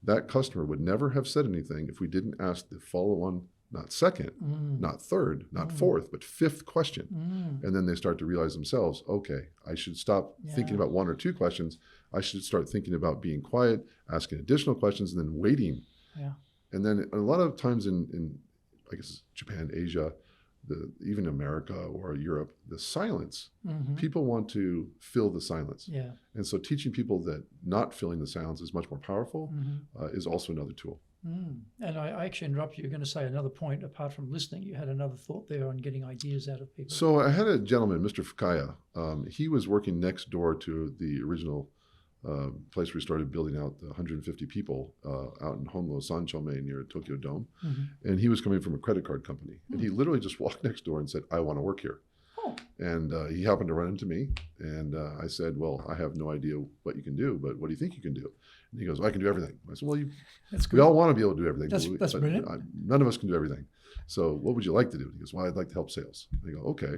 that customer would never have said anything if we didn't ask the follow-on, not second, not third, not fourth, but fifth question. And then they start to realize themselves, okay, I should stop thinking about one or two questions. I should start thinking about being quiet, asking additional questions, and then waiting. And then a lot of times in I guess, Japan, Asia, even America or Europe, the silence, people want to fill the silence. And so teaching people that not filling the silence is much more powerful is also another tool. And I actually interrupt you. You're going to say another point apart from listening. You had another thought there on getting ideas out of people. So I had a gentleman, Mr. Fukaya. He was working next door to the original place where we started building out the 150 people out in Hongo, Sanchome near Tokyo Dome. And he was coming from a credit card company. And he literally just walked next door and said, I want to work here. And he happened to run into me. And I said, well, I have no idea what you can do, but what do you think you can do? And he goes, well, I can do everything. I said, well, we all want to be able to do everything. That's brilliant. None of us can do everything. So what would you like to do? He goes, well, I'd like to help sales. I go, okay.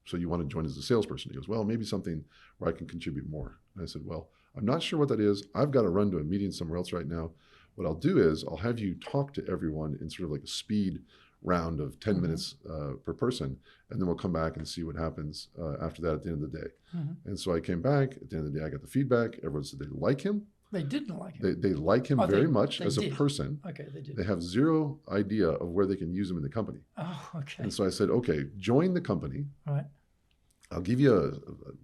So you want to join as a salesperson? He goes, well, maybe something where I can contribute more. And I said, well, I'm not sure what that is. I've got to run to a meeting somewhere else right now. What I'll do is I'll have you talk to everyone in sort of like a speed round of 10 minutes per person, and then we'll come back and see what happens after that at the end of the day. And so I came back. At the end of the day, I got the feedback. Everyone said they like him. They didn't like him. They like him very much as a person. Okay, they did. They have zero idea of where they can use him in the company. Oh, okay. And so I said, okay, join the company. Right. I'll give you a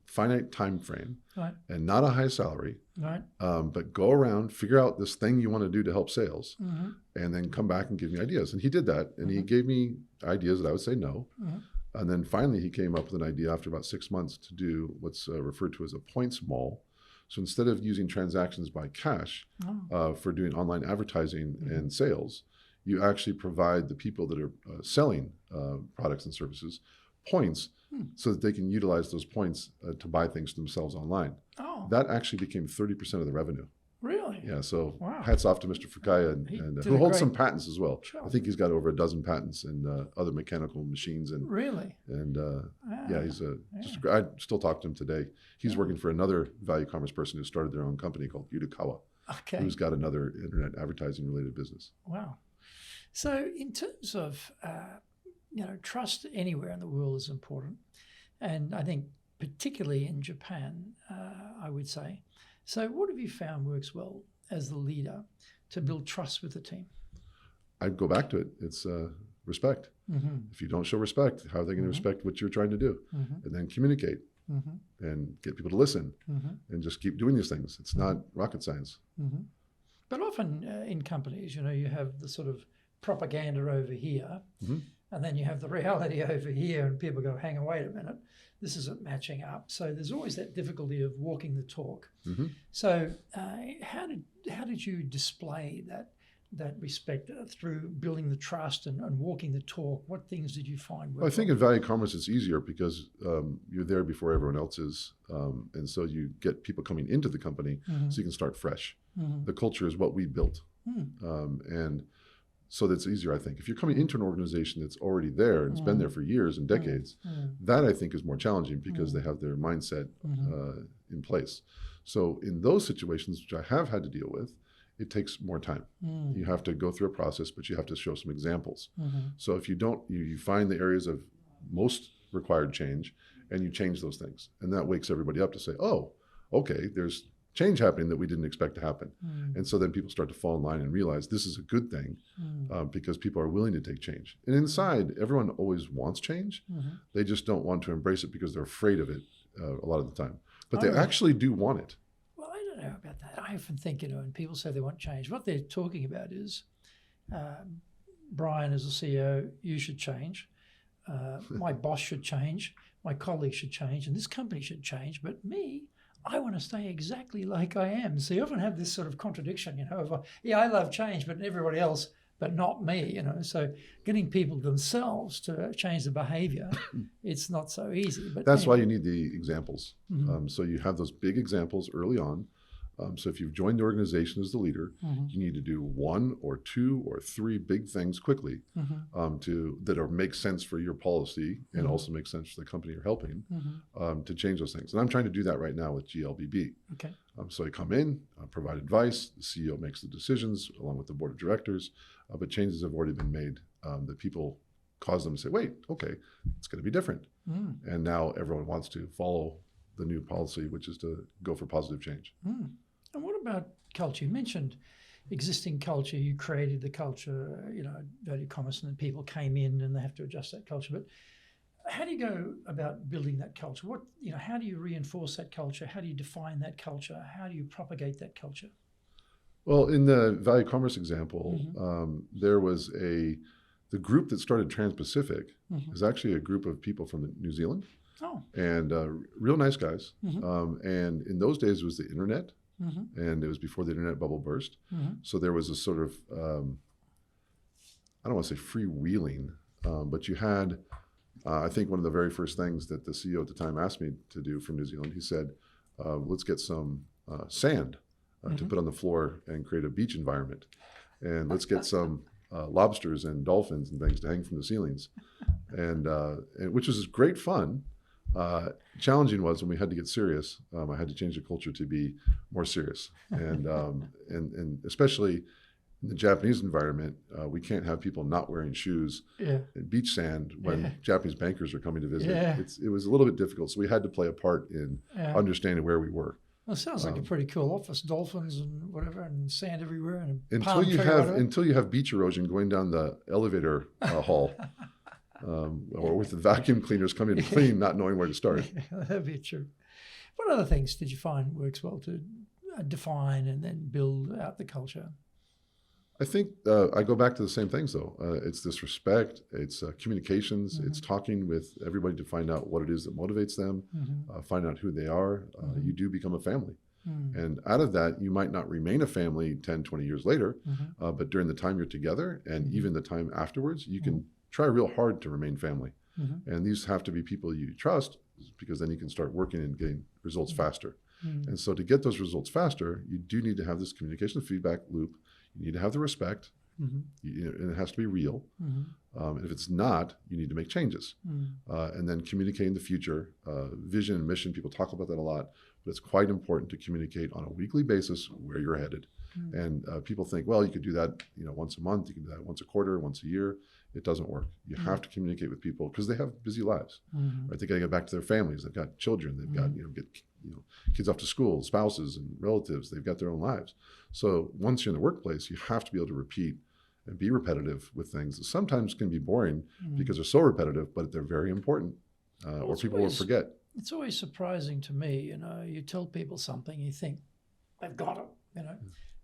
finite time frame Right. and not a high salary, Right. but go around, figure out this thing you want to do to help sales, Mm-hmm. and then come back and give me ideas. And he did that, and he Mm-hmm. gave me ideas that I would say no. Mm-hmm. And then finally, he came up with an idea after about 6 months to do what's referred to as a points mall. So instead of using transactions by cash for doing online advertising Mm-hmm. and sales, you actually provide the people that are selling products and services points so that they can utilize those points to buy things themselves online. Oh, That actually became 30% of the revenue. really? Yeah, so Wow. hats off to Mr. Fukaya, and He did who a holds some great patents as well. job. I think he's got over a dozen patents in other mechanical machines, and Really? yeah, he's just. I still talk to him today. He's working for another value commerce person who started their own company called Yutakawa, Okay. who's got another internet advertising related business. Wow. So in terms of, trust anywhere in the world is important. And I think particularly in Japan, I would say. So what have you found works well as the leader to build trust with the team? I'd go back to it. It's respect. Mm-hmm. If you don't show respect, how are they going to respect what you're trying to do? Mm-hmm. And then communicate Mm-hmm. and get people to listen Mm-hmm. and just keep doing these things. It's not rocket science. Mm-hmm. But often in companies, you have the sort of propaganda over here, Mhm. and then you have the reality over here, and people go, hang on, wait a minute, this isn't matching up. So there's always that difficulty of walking the talk. Mhm. So how did you display that respect through building the trust and walking the talk? What things did you find? Well, I think in value commerce it's easier because you're there before everyone else is, and so you get people coming into the company, so you can start fresh. Mm-hmm. The culture is what we built, and so that's easier. I think if you're coming into an organization that's already there and it's been there for years and decades, that I think is more challenging because they have their mindset in place. So in those situations, which I have had to deal with, it takes more time. You have to go through a process, but you have to show some examples. So if you don't, you find the areas of most required change and you change those things. And that wakes everybody up to say, oh, okay, there's change happening that we didn't expect to happen. And so then people start to fall in line and realize this is a good thing because people are willing to take change. And inside, everyone always wants change. They just don't want to embrace it because they're afraid of it a lot of the time. But they actually do want it. Well, I don't know about that. I often think, when people say they want change, what they're talking about is, Brian, as a CEO, you should change. My boss should change. My colleagues should change. And this company should change. But me, I want to stay exactly like I am. So you often have this sort of contradiction, of, I love change, but everybody else, but not me, So getting people themselves to change the behavior, it's not so easy. But that's anyway. why you need the examples. So you have those big examples early on. So if you've joined the organization as the leader, you need to do 1 or 2 or 3 big things quickly that make sense for your policy and also make sense for the company you're helping to change those things. And I'm trying to do that right now with GLBB. Okay. So I come in, provide advice, the CEO makes the decisions along with the board of directors, but changes have already been made that people cause them to say, wait, okay, it's going to be different. And now everyone wants to follow the new policy, which is to go for positive change. And what about culture? You mentioned existing culture. You created the culture, value commerce, and then people came in and they have to adjust that culture. But how do you go about building that culture? How do you reinforce that culture? How do you define that culture? How do you propagate that culture? Well, in the value commerce example, there was the group that started Trans-Pacific is actually a group of people from New Zealand. Oh. And real nice guys. And in those days, it was the internet. And it was before the internet bubble burst. So there was a sort of, I don't want to say freewheeling, but you had, I think one of the very first things that the CEO at the time asked me to do from New Zealand, he said, let's get some sand to put on the floor and create a beach environment. And let's get some lobsters and dolphins and things to hang from the ceilings. And which was great fun. Challenging was when we had to get serious. I had to change the culture to be more serious, and especially in the Japanese environment, we can't have people not wearing shoes and beach sand when Japanese bankers are coming to visit. It was a little bit difficult, so we had to play a part in understanding where we were. Well, it sounds like a pretty cool office. Dolphins and whatever, and sand everywhere, and until you have beach erosion going down the elevator hall. or with the vacuum cleaners coming to clean, not knowing where to start. That'd be true. What other things did you find works well to define and then build out the culture? I think I go back to the same things, though. It's this respect, it's communications, it's talking with everybody to find out what it is that motivates them, find out who they are. You do become a family. And out of that, you might not remain a family 10, 20 years later, but during the time you're together and even the time afterwards, you can try real hard to remain family. And these have to be people you trust, because then you can start working and getting results faster. And so to get those results faster, you do need to have this communication feedback loop. You need to have the respect, and it has to be real. And if it's not, you need to make changes. And then communicating the future, vision and mission. People talk about that a lot, but it's quite important to communicate on a weekly basis where you're headed. And people think, well, you could do that, once a month. You can do that once a quarter, once a year. It doesn't work. You have to communicate with people because they have busy lives. Right? They got to get back to their families. They've got children. They've got get kids off to school, spouses and relatives. They've got their own lives. So once you're in the workplace, you have to be able to repeat and be repetitive with things that sometimes can be boring because they're so repetitive, but they're very important, or people will forget. It's always surprising to me, you tell people something, you think they've got it, a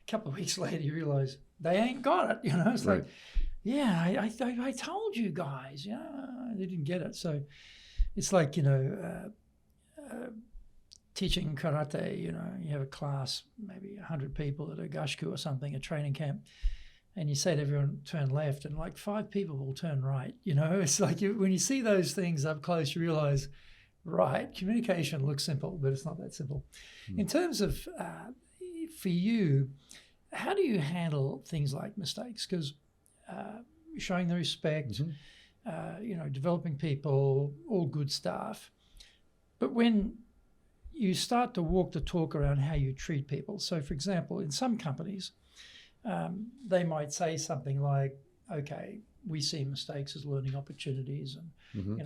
couple of weeks later you realize they ain't got it, it's like, yeah, I told you guys, they didn't get it. So it's like, teaching karate, you have a class, maybe 100 people at a gashku or something, a training camp, and you say to everyone, turn left, and like 5 people will turn right. It's like when you see those things up close, you realize, right, communication looks simple, but it's not that simple. In terms of, for you, how do you handle things like mistakes? Because showing the respect, developing people, all good stuff. But when you start to walk the talk around how you treat people. So, for example, in some companies, they might say something like, okay, we see mistakes as learning opportunities, and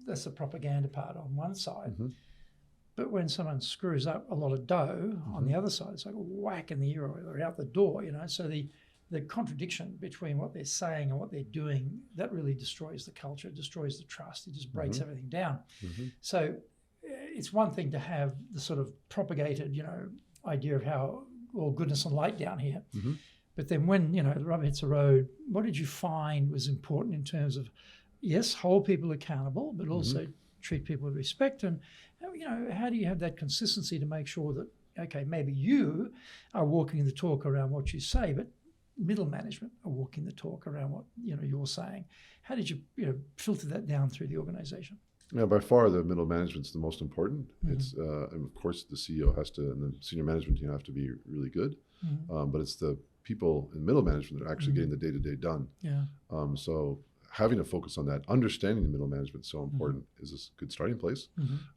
that's the propaganda part on one side. But when someone screws up a lot of dough on the other side, it's like a whack in the ear, or they're out the door. So the contradiction between what they're saying and what they're doing, that really destroys the culture, destroys the trust. It just breaks everything down. So it's one thing to have the sort of propagated, idea of how all goodness and light down here. But then when, the rubber hits the road, what did you find was important in terms of, yes, hold people accountable, but also treat people with respect? And, how do you have that consistency to make sure that, okay, maybe you are walking the talk around what you say, but middle management are walking the talk around what, you're saying? How did you, filter that down through the organization? Yeah, by far the middle management's the most important. It's and of course the CEO has to, and the senior management team have to be really good. But it's the people in middle management that are actually getting the day-to-day done. So having a focus on that, understanding the middle management is so important, is a good starting place.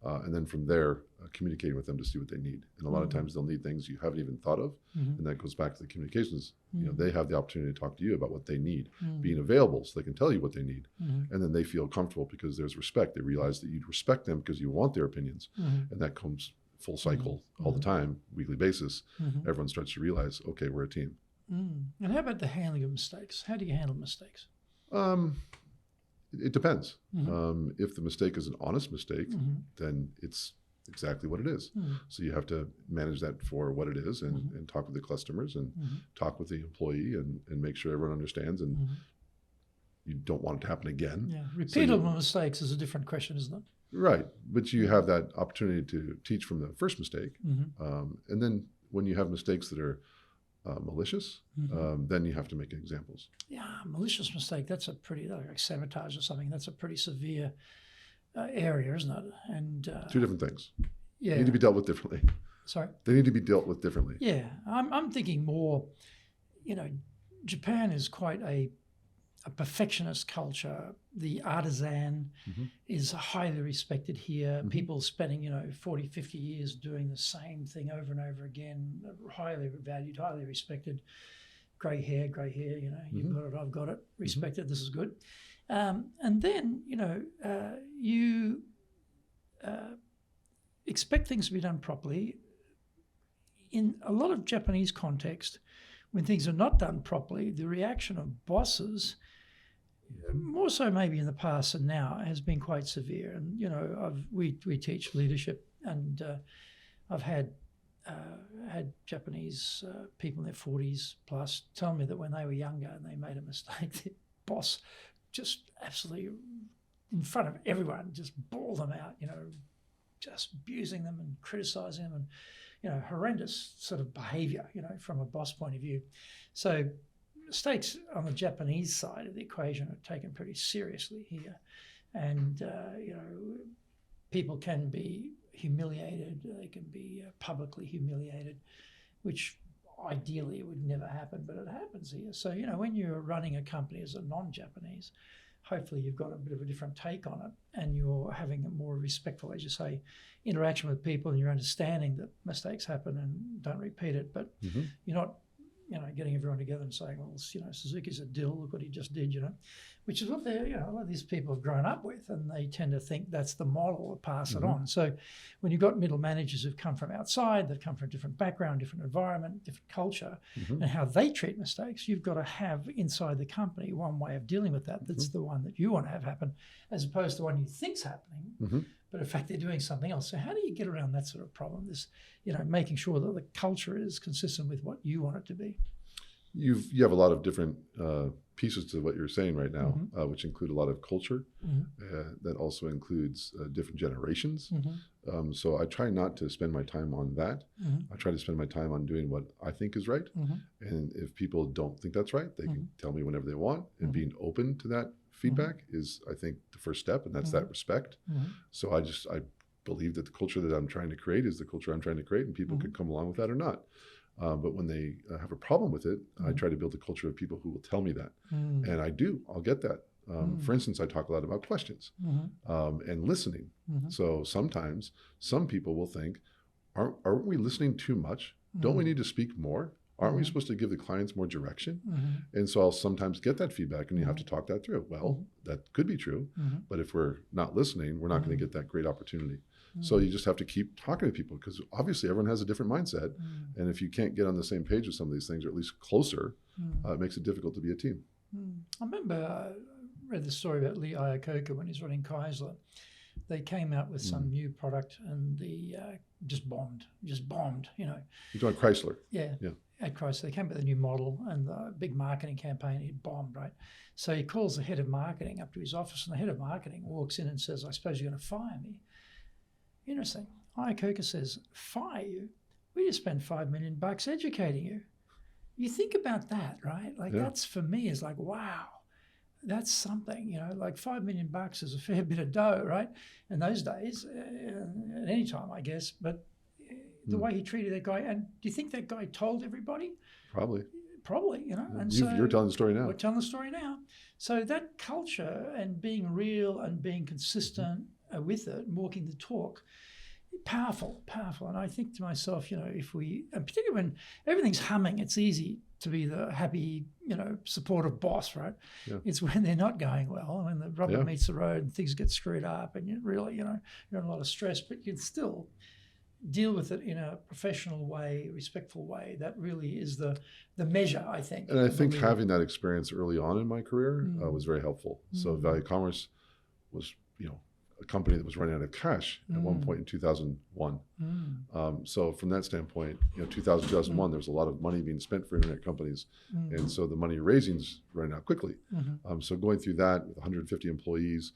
And then from there, communicating with them to see what they need. And a lot of times they'll need things you haven't even thought of. And that goes back to the communications. They have the opportunity to talk to you about what they need, being available so they can tell you what they need. And then they feel comfortable because there's respect. They realize that you'd respect them because you want their opinions. And that comes full cycle all the time, weekly basis. Everyone starts to realize, okay, we're a team. And how about the handling of mistakes? How do you handle mistakes? It depends. If the mistake is an honest mistake, then it's exactly what it is. So you have to manage that for what it is and talk with the customers and talk with the employee and make sure everyone understands, and you don't want it to happen again. Yeah, repeatable mistakes is a different question, isn't it? Right, but you have that opportunity to teach from the first mistake. And then when you have mistakes that are malicious, then you have to make examples. Yeah, malicious mistake, that's a pretty, like sabotage or something, that's a pretty severe area, isn't it? And 2 different things. Yeah. They need to be dealt with differently. Sorry? They need to be dealt with differently. Yeah, I'm thinking more, Japan is quite a perfectionist culture. The artisan is highly respected here. People spending, 40, 50 years doing the same thing over and over again, highly valued, highly respected. Grey hair, you've got it, I've got it, respected, this is good. And then, you expect things to be done properly. In a lot of Japanese context, when things are not done properly, the reaction of bosses more so maybe in the past and now, has been quite severe. And, you know, we teach leadership, and I've had Japanese people in their 40s plus tell me that when they were younger and they made a mistake, their boss just absolutely, in front of everyone, just bawled them out, you know, just abusing them and criticizing them, and, you know, horrendous sort of behavior, you know, from a boss point of view. So mistakes on the Japanese side of the equation are taken pretty seriously here. And, you know, people can be humiliated, they can be publicly humiliated, which ideally would never happen, but it happens here. So, you know, when you're running a company as a non-Japanese, hopefully you've got a bit of a different take on it, and you're having a more respectful, as you say, interaction with people, and you're understanding that mistakes happen and don't repeat it. But you're not, you know, getting everyone together and saying, well, you know, Suzuki's a dill, look what he just did, you know, which is what they're, you know, a lot of these people have grown up with, and they tend to think that's the model to pass it on. So when you've got middle managers who've come from outside, they've come from a different background, different environment, different culture, and how they treat mistakes, you've got to have inside the company one way of dealing with that. That's the one that you want to have happen, as opposed to one you think's happening, but in fact they're doing something else. So how do you get around that sort of problem? This, you know, making sure that the culture is consistent with what you want it to be. You have a lot of different pieces to what you're saying right now, which include a lot of culture. That also includes different generations. So I try not to spend my time on that. I try to spend my time on doing what I think is right. And if people don't think that's right, they can tell me whenever they want. And being open to that feedback is, I think, the first step, and that's that respect. So I believe that the culture that I'm trying to create is the culture I'm trying to create, and people could come along with that or not. But when they have a problem with it, I try to build a culture of people who will tell me that. And I'll get that. For instance, I talk a lot about questions and listening. So sometimes some people will think, aren't we listening too much? Don't we need to speak more? Aren't we supposed to give the clients more direction? And so I'll sometimes get that feedback, and you have to talk that through. Well, that could be true, but if we're not listening, we're not going to get that great opportunity. So you just have to keep talking to people, because obviously everyone has a different mindset. And if you can't get on the same page with some of these things, or at least closer, it makes it difficult to be a team. I remember I read the story about Lee Iacocca when he's running Chrysler. They came out with some new product, and the just bombed, you know. You're talking Chrysler? Yeah. At Chrysler, they came up with a new model, and the big marketing campaign, it bombed, right? So he calls the head of marketing up to his office, and the head of marketing walks in and says, I suppose you're going to fire me. Interesting. Iacocca says, fire you? We just spent $5 million educating you. You think about that, right? Like that's, for me, is like, wow, that's something, you know, like $5 million is a fair bit of dough, right? In those days, at any time, I guess. But the way he treated that guy, and do you think that guy told everybody? Probably, you know. And you're telling the story now. We're telling the story now. So that culture and being real and being consistent with it, and walking the talk, powerful. And I think to myself, you know, if we, and particularly when everything's humming, it's easy to be the happy, you know, supportive boss, right? It's when they're not going well, when the rubber meets the road and things get screwed up, and you really, you know, you're in a lot of stress, but you can still deal with it in a professional way, respectful way. That really is the measure, I think. And I think having that experience early on in my career was very helpful. So Value Commerce was, you know, a company that was running out of cash at one point in 2001. So from that standpoint, you know, 2001, there was a lot of money being spent for internet companies. And so the money raising's running out quickly. So going through that with 150 employees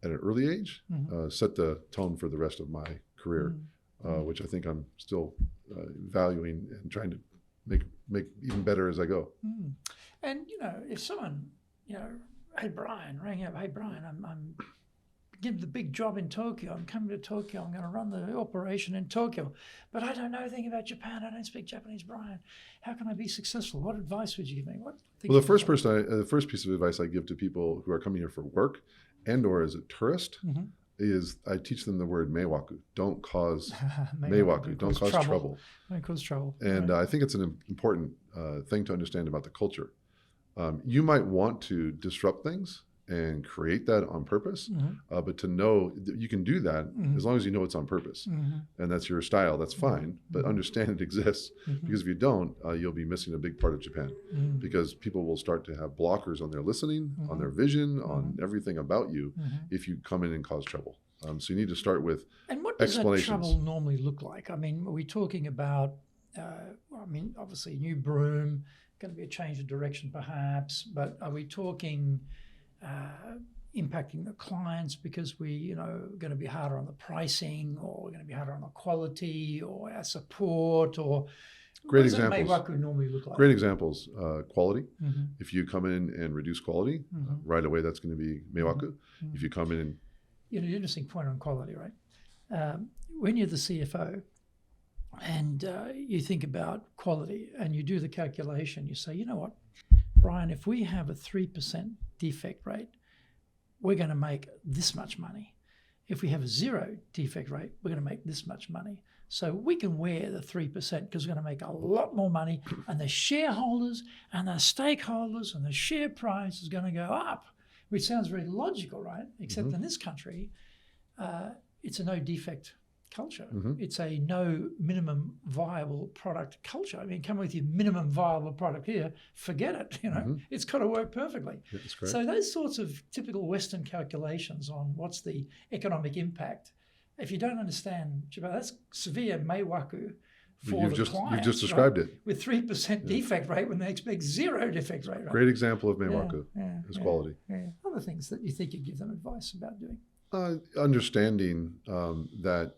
at an early age set the tone for the rest of my career, which I think I'm still valuing and trying to make even better as I go. And, you know, if someone, you know, hey, Brian, rang up, hey, Brian, I'm give the big job in Tokyo. I'm coming to Tokyo. I'm going to run the operation in Tokyo. But I don't know anything about Japan. I don't speak Japanese, Brian. How can I be successful? What advice would you give me? Well, the first piece of advice I give to people who are coming here for work and or as a tourist is I teach them the word meiwaku. Don't cause meiwaku. Don't cause trouble. Don't cause trouble. And I think it's an important thing to understand about the culture. You might want to disrupt things and create that on purpose, but to know that you can do that as long as you know it's on purpose, and that's your style, that's fine, but understand it exists, because if you don't, you'll be missing a big part of Japan, because people will start to have blockers on their listening, on their vision, on everything about you, if you come in and cause trouble. So you need to start with And what does that explanations. trouble normally look like? I mean, are we talking about, obviously a new broom, going to be a change of direction perhaps, but are we talking impacting the clients because we, going to be harder on the pricing, or we're going to be harder on the quality, or our support, or Great what does examples. Meiwaku normally look like? Great examples. Quality. If you come in and reduce quality, right away, that's going to be Meiwaku. If you come in and... An interesting point on quality, right? When you're the CFO and you think about quality and you do the calculation, you say, you know what, Brian, if we have a 3% defect rate, we're going to make this much money. If we have a 0 defect rate, we're going to make this much money. So we can wear the 3% because we're going to make a lot more money, and the shareholders and the stakeholders and the share price is going to go up, which sounds very logical, right? Except in this country, it's a no defect culture. It's a no minimum viable product culture. I mean, come with your minimum viable product here, forget it, it's got to work perfectly. Yeah, that's correct. So those sorts of typical Western calculations on what's the economic impact, if you don't understand, that's severe Meiwaku for the clients. You've just described it. With 3% defect rate when they expect 0 defect rate. Right? Great example of Meiwaku is quality. Other things that you think you give them advice about doing? Understanding that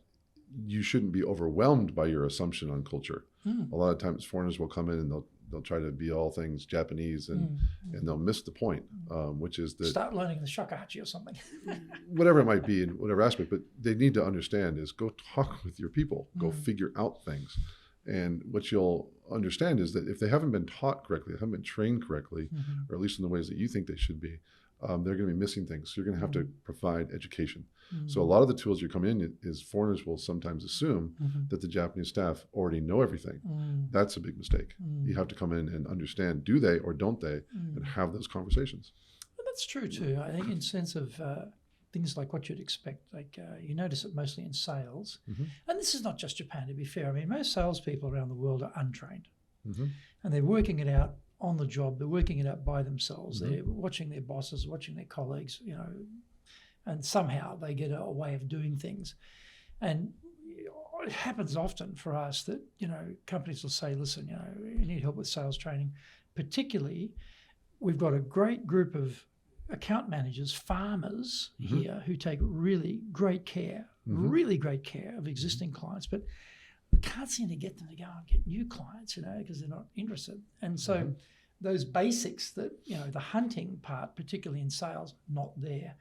you shouldn't be overwhelmed by your assumption on culture. A lot of times foreigners will come in and they'll try to be all things Japanese, and they'll miss the point, which is that... Start learning the shakuhachi or something. Whatever it might be in whatever aspect, but they need to understand is go talk with your people, go figure out things. And what you'll understand is that if they haven't been taught correctly, haven't been trained correctly, or at least in the ways that you think they should be, they're going to be missing things. So you're going to have to provide education. So a lot of the tools you're coming in is foreigners will sometimes assume that the Japanese staff already know everything. That's a big mistake. You have to come in and understand, do they or don't they, and have those conversations. Well, that's true too. I think in sense of things like what you'd expect, like you notice it mostly in sales. And this is not just Japan, to be fair. I mean, most salespeople around the world are untrained. And they're working it out on the job. They're working it out by themselves. They're watching their bosses, watching their colleagues, and somehow they get a way of doing things. And it happens often for us that, companies will say, listen, you need help with sales training. Particularly, we've got a great group of account managers, farmers here who take really great care of existing clients, but we can't seem to get them to go and get new clients, because they're not interested. And so those basics that, the hunting part, particularly in sales, not there.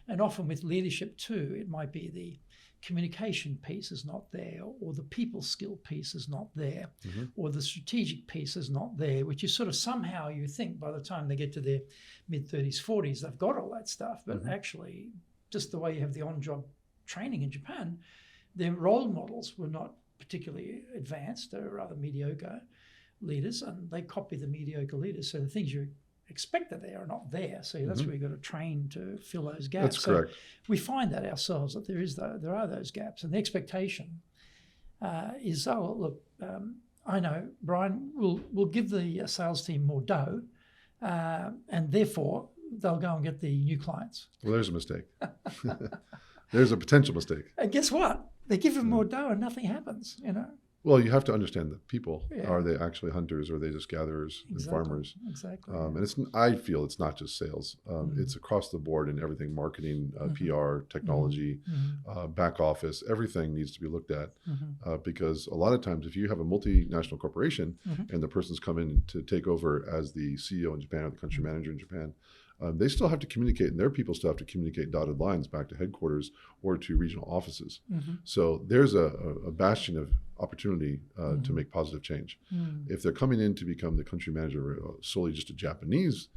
And often with leadership too, it might be the communication piece is not there, or the people skill piece is not there, or the strategic piece is not there, which is sort of somehow you think by the time they get to their mid-30s, 40s, they've got all that stuff. But actually, just the way you have the on-job training in Japan, their role models were not particularly advanced. They were rather mediocre leaders, and they copy the mediocre leaders. So the things you expect that they are not there. So that's where you've got to train to fill those gaps. That's correct. So we find that ourselves, that there are those gaps, and the expectation is, I know, Brian, we'll give the sales team more dough, and therefore they'll go and get the new clients. Well, there's a mistake. There's a potential mistake. And guess what? They give them more dough and nothing happens, Well, you have to understand the people. Are they actually hunters, or are they just gatherers and farmers? Exactly. And I feel it's not just sales. It's across the board in everything: marketing, PR, technology, back office. Everything needs to be looked at, because a lot of times if you have a multinational corporation and the person's come in to take over as the CEO in Japan or the country manager in Japan, they still have to communicate, and their people still have to communicate dotted lines back to headquarters or to regional offices. So there's a bastion of opportunity to make positive change. If they're coming in to become the country manager solely just a Japanese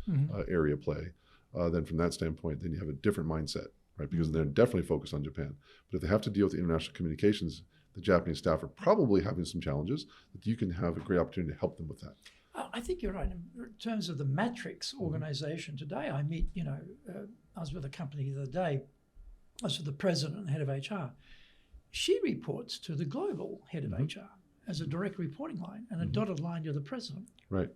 area play, then from that standpoint, then you have a different mindset, right? Because they're definitely focused on Japan. But if they have to deal with the international communications, the Japanese staff are probably having some challenges that you can have a great opportunity to help them with that. I think you're right. In terms of the matrix organization today, I meet, I was with a company the other day, I was with the president and head of HR. She reports to the global head of HR as a direct reporting line and a dotted line to the president. Right.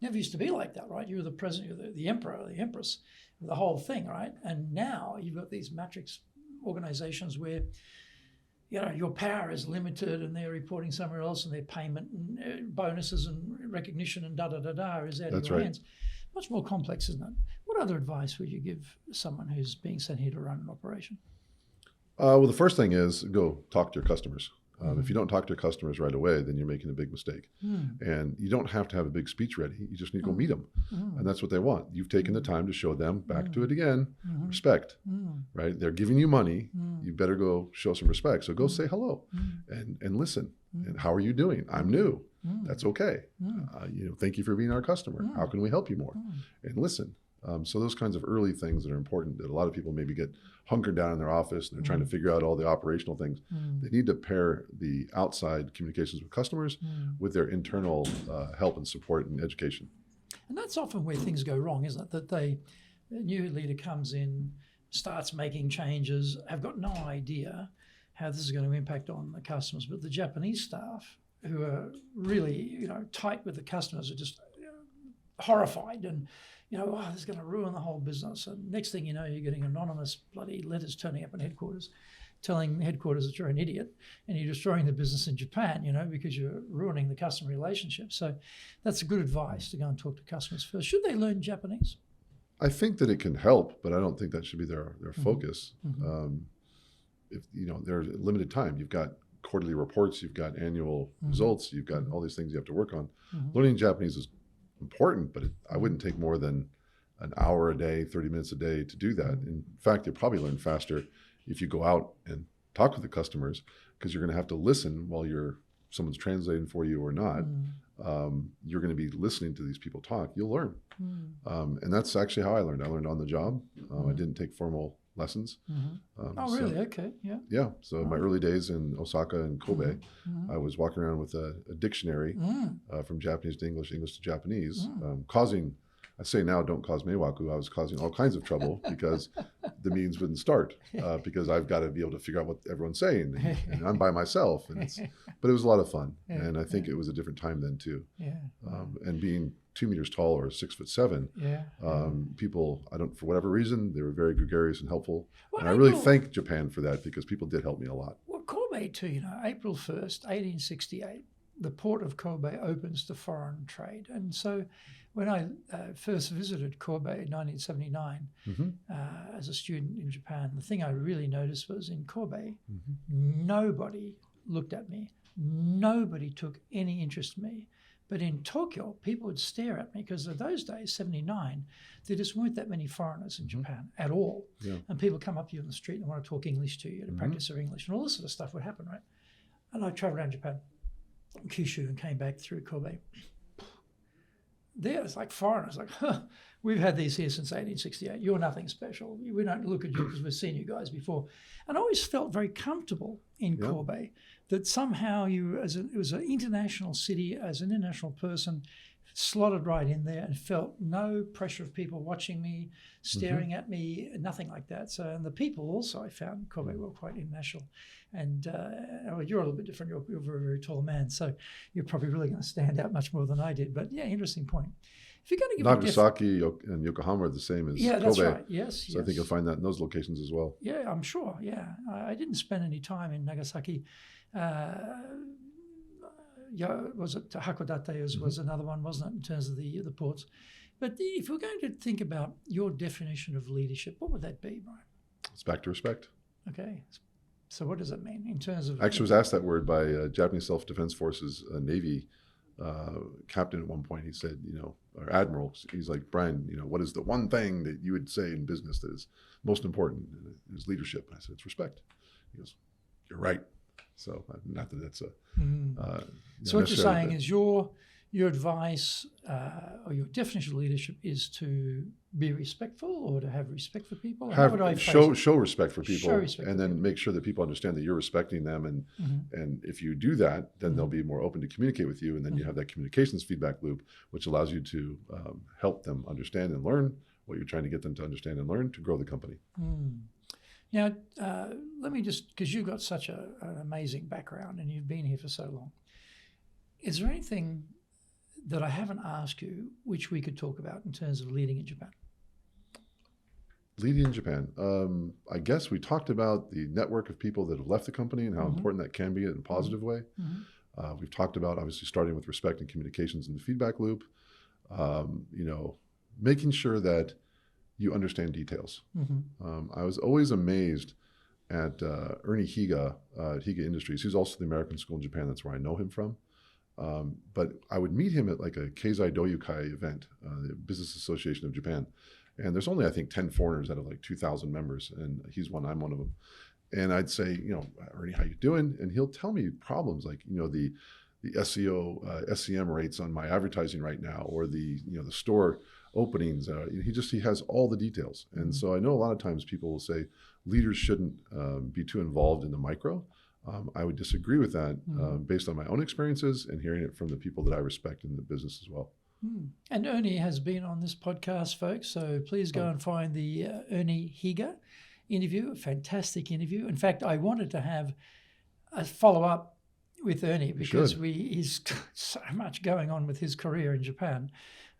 Never used to be like that, right? You were the president, you're the emperor, or the empress, the whole thing, right? And now you've got these matrix organizations where, your power is limited and they're reporting somewhere else and their payment and bonuses and recognition and da-da-da-da is out of your hands. Much more complex, isn't it? What other advice would you give someone who's being sent here to run an operation? Well, the first thing is go talk to your customers. If you don't talk to your customers right away, then you're making a big mistake. And you don't have to have a big speech ready. You just need to go meet them. And that's what they want. You've taken the time to show them, back to it again, respect, right? They're giving you money. You better go show some respect. So go say hello and listen. And how are you doing? I'm new. That's okay. Thank you for being our customer. How can we help you more? And listen. So those kinds of early things that are important that a lot of people maybe get hunkered down in their office and they're trying to figure out all the operational things. They need to pair the outside communications with customers with their internal help and support and education. And that's often where things go wrong, isn't it? That the new leader comes in, starts making changes, have got no idea how this is going to impact on the customers. But the Japanese staff, who are really, tight with the customers, are just horrified and, this is going to ruin the whole business. And next thing you know, you're getting anonymous bloody letters turning up in headquarters, telling headquarters that you're an idiot and you're destroying the business in Japan, because you're ruining the customer relationship. So that's good advice to go and talk to customers first. Should they learn Japanese? I think that it can help, but I don't think that should be their focus. If there's limited time, you've got quarterly reports, you've got annual results, you've got all these things you have to work on. Learning Japanese is important, but I wouldn't take more than an hour a day, 30 minutes a day to do that. In fact, you'll probably learn faster if you go out and talk with the customers, because you're going to have to listen while someone's translating for you or not. You're going to be listening to these people talk. You'll learn. And that's actually how I learned. I learned on the job. I didn't take formal lessons. Really? Okay. Yeah. Yeah. So in my early days in Osaka and Kobe, I was walking around with a dictionary from Japanese to English, English to Japanese, causing, I say now, don't cause meiwaku. I was causing all kinds of trouble because the meetings wouldn't start because I've got to be able to figure out what everyone's saying. And I'm by myself. But it was a lot of fun. And I think it was a different time then too. And being 2 meters tall or 6'7", people, for whatever reason, they were very gregarious and helpful. Well, and I really thank Japan for that, because people did help me a lot. Well, Kobe too, April 1st, 1868, the port of Kobe opens to foreign trade. And so when I first visited Kobe in 1979 as a student in Japan, the thing I really noticed was in Kobe, nobody looked at me. Nobody took any interest in me. But in Tokyo, people would stare at me because in those days, 79, there just weren't that many foreigners in Japan at all. And people come up to you on the street and want to talk English to you, to practice their English. And all this sort of stuff would happen, right? And I traveled around Japan, Kyushu, and came back through Kobe. There, it's like foreigners, we've had these here since 1868. You're nothing special. We don't look at you because we've seen you guys before. And I always felt very comfortable in Kobe, that somehow it was an international city, as an international person, slotted right in there, and felt no pressure of people watching me, staring at me, nothing like that. So, and the people also, I found Kobe were quite international. And you're a little bit different. You're a very, very tall man, so you're probably really going to stand out much more than I did. But yeah, interesting point. If you're going to give Nagasaki and Yokohama are the same as Kobe. That's right. Yes. So I think you'll find that in those locations as well. Yeah, I'm sure. Yeah, I didn't spend any time in Nagasaki. Was it Hakodate was another one, wasn't it, in terms of the ports? But if we're going to think about your definition of leadership, what would that be, Brian? It's back to respect. Okay. So what does it mean in terms of... I actually was asked that word by Japanese Self-Defense Forces Navy captain at one point. He said, or admiral, he's like, Brian, what is the one thing that you would say in business that is most important? Is leadership. And I said, it's respect. He goes, you're right. So not that that's a... So what you're saying is your your advice or your definition of leadership is to be respectful or to have respect for people? How would I phrase it? Show respect for people, Show respect and for then people. make sure that people understand that you're respecting them, and if you do that, then they'll be more open to communicate with you, and then you have that communications feedback loop, which allows you to help them understand and learn what you're trying to get them to understand and learn to grow the company. Now, let me just, because you've got such an amazing background and you've been here for so long, is there anything that I haven't asked you which we could talk about in terms of leading in Japan? Leading in Japan. I guess we talked about the network of people that have left the company and how important that can be in a positive way. We've talked about obviously starting with respect and communications in the feedback loop. Making sure that you understand details. I was always amazed at Ernie Higa at Higa Industries. He's also the American School in Japan. That's where I know him from. But I would meet him at like a Keizai Doyukai event, the Business Association of Japan. And there's only, I think, 10 foreigners out of like 2,000 members. And I'm one of them. And I'd say, Ernie, how you doing? And he'll tell me problems like, the SEO, SEM rates on my advertising right now, or the store openings. He has all the details. And so I know a lot of times people will say leaders shouldn't be too involved in the micro. I would disagree with that based on my own experiences and hearing it from the people that I respect in the business as well. And Ernie has been on this podcast, folks, so please go and find the Ernie Higa interview, a fantastic interview. In fact, I wanted to have a follow-up with Ernie because he's got so much going on with his career in Japan.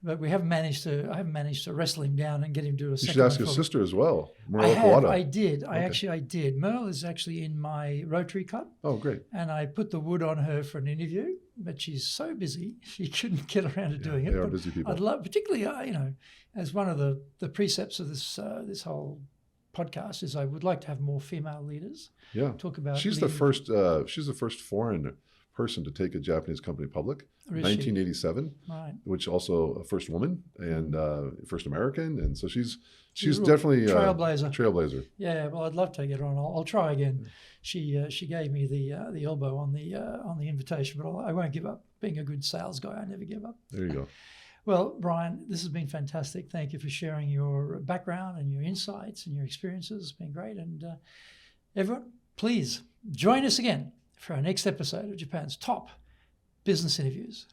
But I haven't managed to wrestle him down and get him to do a second. You should ask his sister as well, Merle Kawada. I did. I did. Merle is actually in my Rotary Club. Oh, great. And I put the wood on her for an interview, but she's so busy, she couldn't get around to doing it. They are busy people. I'd love, particularly, as one of the precepts of this whole podcast is I would like to have more female leaders. Yeah. Talk about She's the first foreign person to take a Japanese company public, 1987, right. Which also a first woman and first American, and so she's definitely a trailblazer. Yeah, well, I'd love to get her on. I'll try again. She gave me the elbow on the invitation, but I won't give up. Being a good sales guy, I never give up. There you go. Well, Brian, this has been fantastic. Thank you for sharing your background and your insights and your experiences. It's been great, and everyone, please join us again for our next episode of Japan's top business interviews.